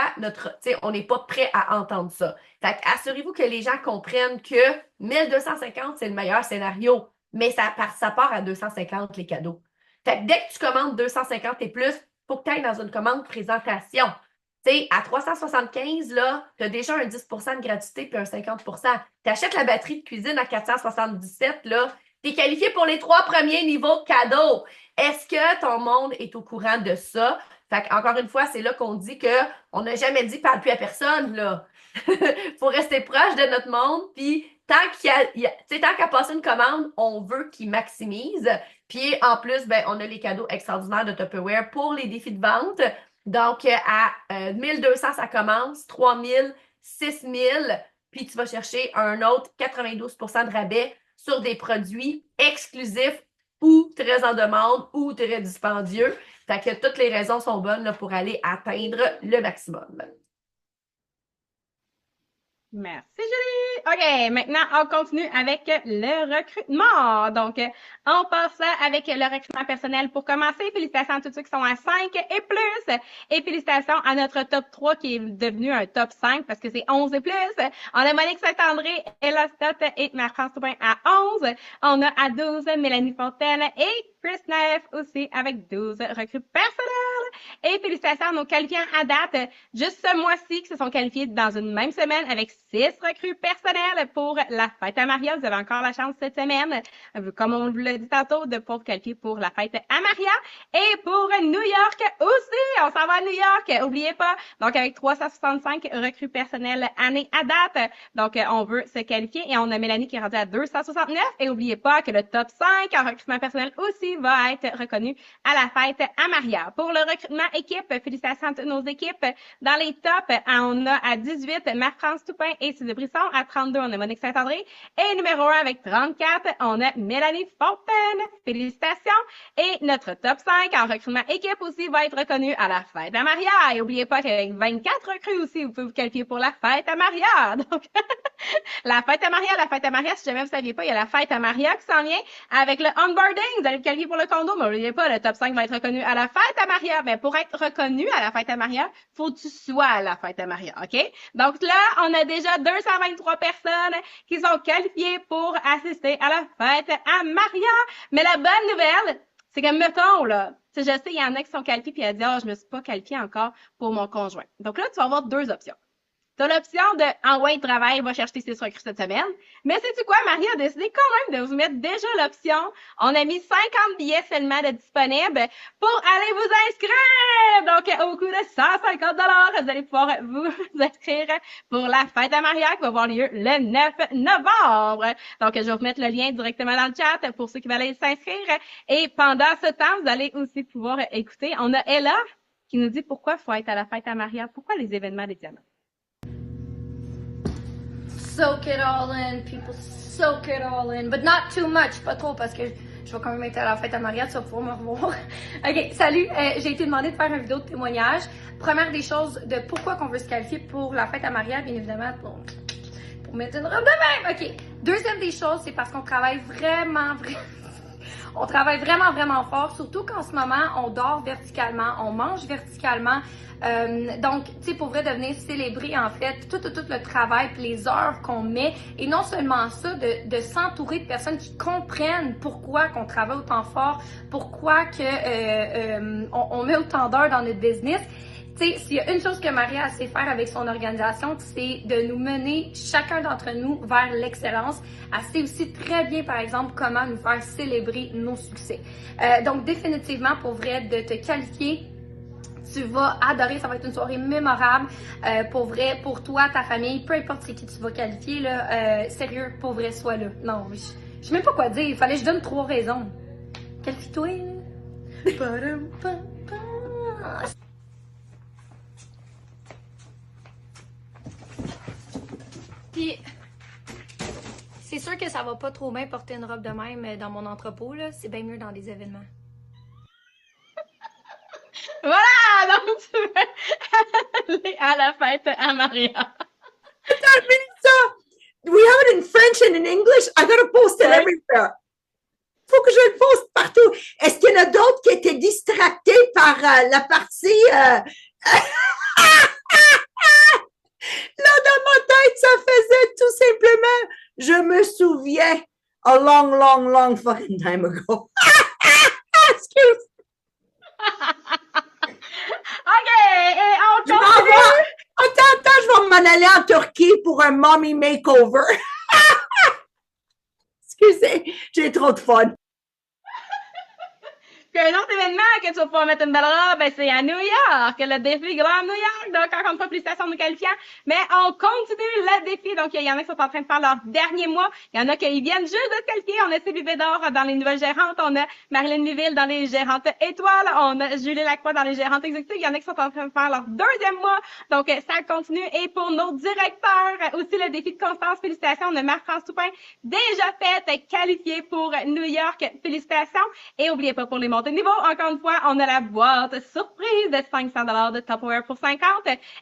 Speaker 5: on n'est pas prêt à entendre ça. Fait que assurez-vous que les gens comprennent que 1250, c'est le meilleur scénario, mais ça part à 250 les cadeaux. Fait que dès que tu commandes 250 et plus, il faut que tu ailles dans une commande présentation. Tu sais, à 375, là, tu as déjà un 10% de gratuité puis un 50%. Tu achètes la batterie de cuisine à 477, là, tu es qualifié pour les 3 premiers niveaux de cadeaux. Est-ce que ton monde est au courant de ça? Fait encore une fois, c'est là qu'on dit qu'on n'a jamais dit parle plus à personne, là. Faut rester proche de notre monde, puis tant qu'à passer une commande, on veut qu'il maximise. Puis en plus, ben, on a les cadeaux extraordinaires de Tupperware pour les défis de vente. Donc, à 1200, ça commence, 3000, 6000, puis tu vas chercher un autre 92% de rabais sur des produits exclusifs ou très en demande ou très dispendieux. Fait que toutes les raisons sont bonnes là, pour aller atteindre le maximum.
Speaker 2: Merci, Julie. OK, maintenant, on continue avec le recrutement. Donc, on passe avec le recrutement personnel pour commencer. Félicitations à tous ceux qui sont à 5 et plus. Et félicitations à notre top 3 qui est devenu un top 5 parce que c'est 11 et plus. On a Monique Saint-André, Ella Stott et Marc-France Toupin à 11. On a à 12 Mélanie Fontaine et Chris Neff aussi avec 12 recrues personnelles. Et félicitations à nos qualifiants à date, juste ce mois-ci, qui se sont qualifiés dans une même semaine avec 6 recrues personnelles pour la fête à Maria. Vous avez encore la chance cette semaine, comme on vous l'a dit tantôt, de pouvoir vous qualifier pour la fête à Maria. Et pour New York aussi, on s'en va à New York, oubliez pas. Donc, avec 365 recrues personnelles année à date. Donc, on veut se qualifier et on a Mélanie qui est rendue à 269. Et oubliez pas que le top 5 en recrutement personnel aussi va être reconnu à la fête à Maria. Pour le recrutement équipe, félicitations à toutes nos équipes. Dans les tops, on a à 18 Marc-France Toupin et Sylvie Brisson. À 32, on a Monique Saint-André. Et numéro 1 avec 34, on a Mélanie Fontaine. Félicitations. Et notre top 5 en recrutement équipe aussi va être reconnu à la fête à Maria. Et n'oubliez pas qu'avec 24 recrues aussi, vous pouvez vous qualifier pour la fête à Maria. Donc, la fête à Maria, si jamais vous saviez pas, il y a la fête à Maria qui s'en vient avec le onboarding. Vous allez vous qualifier pour le condo, mais n'oubliez pas, le top 5 va être reconnu à la fête à Maria. Mais pour être reconnu à la fête à Maria, faut que tu sois à la fête à Maria, OK? Donc là, on a déjà 223 personnes qui sont qualifiées pour assister à la fête à Maria. Mais la bonne nouvelle, c'est que, mettons, là, je sais, il y en a qui sont qualifiés puis elle dit, je me suis pas qualifiée encore pour mon conjoint. Donc là, tu vas avoir 2 options. Tu as l'option de envoyer le travail, va chercher 6 recrues cette semaine. Mais sais-tu quoi? Marie a décidé quand même de vous mettre déjà l'option. On a mis 50 billets seulement de disponibles pour aller vous inscrire. Donc, au coût de 150 $, vous allez pouvoir vous inscrire pour la fête à Maria qui va avoir lieu le 9 novembre. Donc, je vais vous mettre le lien directement dans le chat pour ceux qui veulent aller s'inscrire. Et pendant ce temps, vous allez aussi pouvoir écouter. On a Ella qui nous dit pourquoi il faut être à la fête à Maria. Pourquoi les événements des diamants?
Speaker 9: Soak it all in, people, soak it all in, but not too much, pas trop, parce que je vais quand même être à la fête à Maria, tu vas pouvoir me revoir. Ok, salut, j'ai été demandé de faire une vidéo de témoignage. Première des choses de pourquoi qu'on veut se qualifier pour la fête à Maria, bien évidemment, pour mettre une robe de même. Ok, deuxième des choses, c'est parce qu'on travaille vraiment vraiment fort, surtout qu'en ce moment, on dort verticalement, on mange verticalement. Donc, tu sais, pour vrai, de venir célébrer, en fait, tout le travail et les heures qu'on met. Et non seulement ça, de s'entourer de personnes qui comprennent pourquoi qu'on travaille autant fort, pourquoi que on met autant d'heures dans notre business. Tu sais, s'il y a une chose que Maria sait faire avec son organisation, c'est de nous mener, chacun d'entre nous, vers l'excellence. Elle sait aussi très bien, par exemple, comment nous faire célébrer nos succès. Donc, définitivement, pour vrai, de te qualifier, tu vas adorer, ça va être une soirée mémorable, pour vrai, pour toi, ta famille, peu importe c'est qui tu vas qualifier, là, sérieux, pour vrai, sois là. Non, je sais même pas quoi dire, il fallait que je donne 3 raisons. Qualifie-toi, là. Puis, c'est sûr que ça va pas trop bien porter une robe de même dans mon entrepôt, là, c'est bien mieux dans des événements.
Speaker 2: Voilà! Donc, tu veux aller à la fête à Maria.
Speaker 1: We have it in French and in English. I gotta post it everywhere. Faut que je le poste partout. Est-ce qu'il y en a d'autres qui étaient distractés par la partie... Là, dans ma tête, ça faisait tout simplement... Je me souviens a long fucking time ago. Excuse.
Speaker 2: OK, et on continue.
Speaker 1: Attends, je vais m'en aller en Turquie pour un mommy makeover. Excusez, j'ai trop de fun.
Speaker 2: Puis un autre événement que tu vas pouvoir mettre une belle robe, ben, c'est à New York, le défi Glam New York. Donc, encore une fois, félicitations à nos qualifiants. Mais on continue le défi. Donc, il y en a qui sont en train de faire leur dernier mois. Il y en a qui viennent juste de se qualifier. On a Sylvie Bédard dans les nouvelles gérantes. On a Marilyn Miville dans les gérantes étoiles. On a Julie Lacroix dans les gérantes exécutives. Il y en a qui sont en train de faire leur 2e mois. Donc, ça continue. Et pour nos directeurs, aussi le défi de Constance, félicitations. On a Marc-France Toupin déjà fait qualifié pour New York. Félicitations. Et n'oubliez pas pour les montées de niveau, encore une fois, on a la boîte surprise de 500 $ de Tupperware pour 50.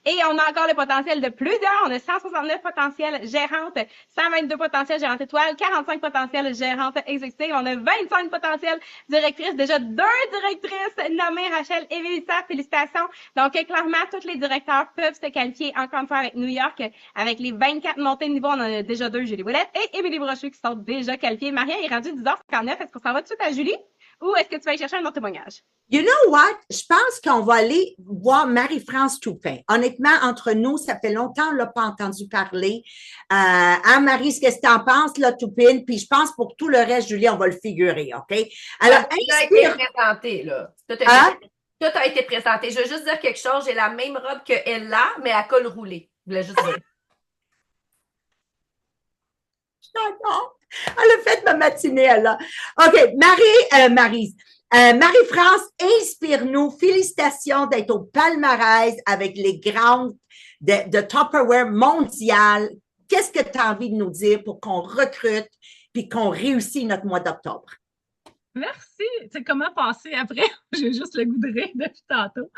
Speaker 2: Et on a encore le potentiel de plusieurs. On a 169 potentiels gérantes, 122 potentiels gérantes étoiles, 45 potentiels gérantes exécutives. On a 25 potentiels directrices. Déjà 2 directrices nommées, Rachel et Mélissa. Félicitations. Donc, clairement, tous les directeurs peuvent se qualifier encore une fois avec New York. Avec les 24 montées de niveau, on en a déjà 2, Julie Ouellette et Émilie Brochu qui sont déjà qualifiées. Maria est rendue 10h59. Est-ce qu'on s'en va tout de suite à Julie? ou est-ce que tu vas aller chercher un autre témoignage?
Speaker 1: You know what? Je pense qu'on va aller voir Marie-France Toupin. Honnêtement, entre nous, ça fait longtemps qu'on l'a pas entendu parler. Anne-Marie, qu'est-ce que tu en penses, là, Toupin? Puis je pense pour tout le reste, Julie, on va le figurer, OK? Alors,
Speaker 5: tout a été présenté, là. Tout a été présenté. Je veux juste dire quelque chose. J'ai la même robe qu'elle a, mais à col roulé. Je voulais juste dire.
Speaker 1: J'adore. Elle a fait ma matinée, elle, là. OK, Marie-France, inspire-nous. Félicitations d'être au palmarès avec les grandes de Tupperware mondial. Qu'est-ce que tu as envie de nous dire pour qu'on recrute puis qu'on réussisse notre mois d'octobre?
Speaker 10: Merci. C'est comment passer après? J'ai juste le goût de rire depuis tantôt.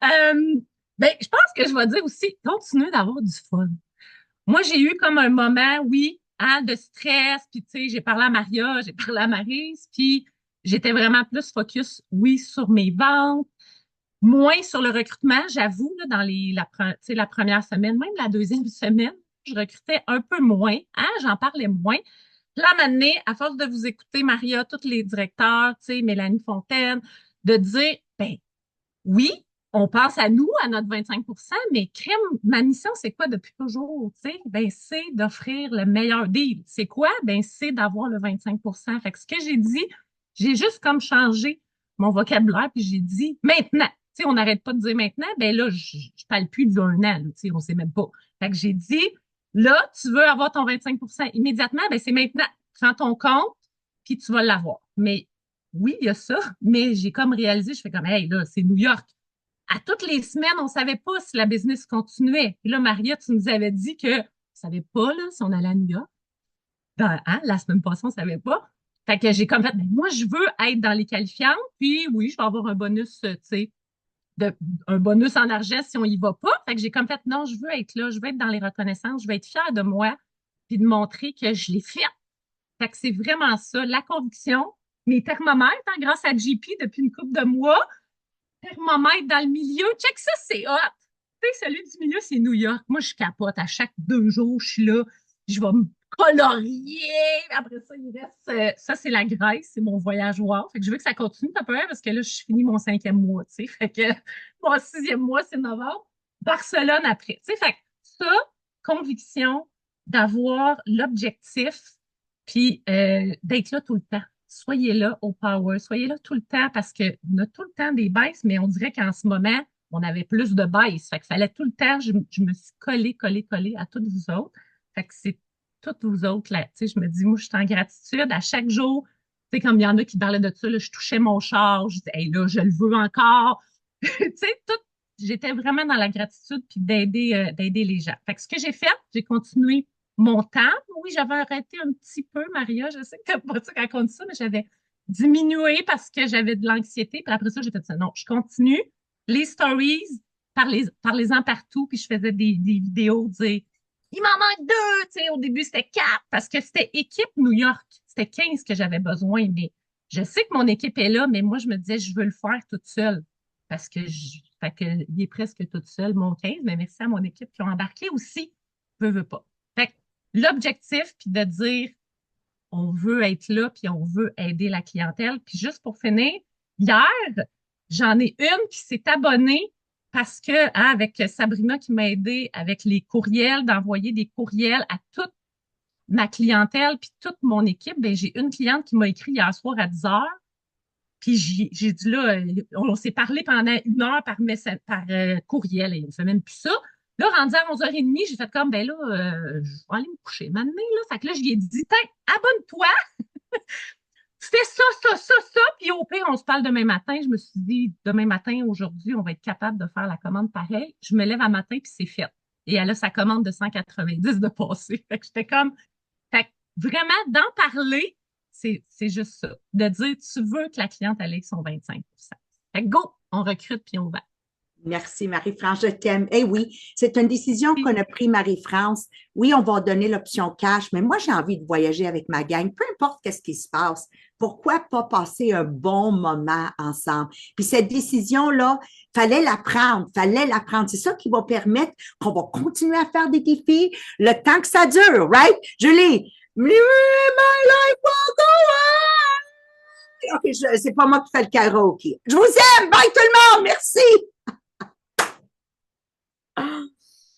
Speaker 10: Je pense que je vais dire aussi, continuez d'avoir du fun. Moi, j'ai eu comme un moment, oui, de stress, puis tu sais, j'ai parlé à Maria, j'ai parlé à Maryse, puis j'étais vraiment plus focus, oui, sur mes ventes, moins sur le recrutement, j'avoue, là, dans la première semaine, même la deuxième semaine, je recrutais un peu moins, j'en parlais moins. Là, maintenant, à force de vous écouter, Maria, tous les directeurs, tu sais, Mélanie Fontaine, de dire, oui, on pense à nous, à notre 25 mais crème, ma mission, c'est quoi depuis toujours? Tu sais? C'est d'offrir le meilleur deal. C'est quoi? C'est d'avoir le 25 Fait que ce que j'ai dit, j'ai juste comme changé mon vocabulaire, puis j'ai dit maintenant. Tu sais, on n'arrête pas de dire maintenant, là, je parle plus d'un an, tu sais, on sait même pas. Fait que j'ai dit, là, tu veux avoir ton 25 immédiatement, c'est maintenant. Prends ton compte, puis tu vas l'avoir. Mais oui, il y a ça, mais j'ai comme réalisé, je fais comme, hey, là, c'est New York. À toutes les semaines, on savait pas si la business continuait. Et là, Maria, tu nous avais dit que on savait pas là, si on allait à New York. La semaine passée, on savait pas. Fait que j'ai comme fait, moi, je veux être dans les qualifiantes, puis oui, je vais avoir un bonus, tu sais, un bonus en argent si on y va pas. Fait que j'ai comme fait, non, je veux être là, je veux être dans les reconnaissances, je veux être fière de moi, puis de montrer que je l'ai fait. Fait que c'est vraiment ça, la conviction. Mes thermomètres, grâce à JP depuis une couple de mois, thermomètre dans le milieu. Check ça, c'est hot. Tu sais, celui du milieu, c'est New York. Moi, je capote. À chaque 2 jours, je suis là. Je vais me colorier. Après ça, il reste... ça, c'est la Grèce. C'est mon voyage wow. Fait que je veux que ça continue un peu parce que là, je finis mon 5e mois, tu sais. Fait que mon 6e mois, c'est novembre. Barcelone après. Tu sais, fait que ça, conviction d'avoir l'objectif puis d'être là tout le temps. Soyez là au Power, soyez là tout le temps parce qu'on a tout le temps des baisses, mais on dirait qu'en ce moment, on avait plus de baisses. Fait qu'il fallait tout le temps, je me suis collée à toutes vous autres. Fait que c'est toutes vous autres, là. Tu sais, je me dis, moi, je suis en gratitude à chaque jour. Tu sais, comme il y en a qui parlaient de ça, là, je touchais mon char, je disais, hey, là, je le veux encore. Tu sais, j'étais vraiment dans la gratitude puis d'aider les gens. Fait que ce que j'ai fait, j'ai continué mon temps. Oui, j'avais arrêté un petit peu, Maria. Je sais que t'as pas ça quand on dit ça, mais j'avais diminué parce que j'avais de l'anxiété. Puis après ça, j'ai fait ça. Non, je continue. Les stories, parlez-en partout. Puis je faisais des vidéos, dire, il m'en manque 2. Tu sais, au début, c'était 4 parce que c'était équipe New York. C'était 15 que j'avais besoin. Mais je sais que mon équipe est là, mais moi, je me disais, je veux le faire toute seule. Parce que fait que il est presque toute seule, mon 15. Mais merci à mon équipe qui ont embarqué aussi. Veux pas. Fait que l'objectif, puis de dire, on veut être là, puis on veut aider la clientèle. Puis juste pour finir, hier, j'en ai une qui s'est abonnée parce que, avec Sabrina qui m'a aidé avec les courriels, d'envoyer des courriels à toute ma clientèle, puis toute mon équipe, j'ai une cliente qui m'a écrit hier soir à 10 heures. Puis j'ai dit là, on s'est parlé pendant 1 heure par courriel, et on ne fait même plus ça. Là, rendu à 11h30, j'ai fait comme, je vais aller me coucher maintenant, là. Fait que là, je lui ai dit, abonne-toi. Tu fais ça, puis au pire, on se parle demain matin. Je me suis dit, demain matin, aujourd'hui, on va être capable de faire la commande pareil. Je me lève à matin, puis c'est fait. Et elle a sa commande de 190 de passer. Fait que j'étais comme, vraiment, d'en parler, c'est juste ça. De dire, tu veux que la cliente ait son 25 Fait que go, on recrute, puis on va.
Speaker 1: Merci, Marie-France, je t'aime. Eh oui, c'est une décision qu'on a prise, Marie-France. Oui, on va donner l'option cash, mais moi, j'ai envie de voyager avec ma gang, peu importe qu'est-ce qui se passe. Pourquoi pas passer un bon moment ensemble? Puis cette décision-là, fallait la prendre. C'est ça qui va permettre qu'on va continuer à faire des défis le temps que ça dure, right? Julie, my life will go on. OK, c'est pas moi qui fais le karaoké. Je vous aime. Bye tout le monde. Merci.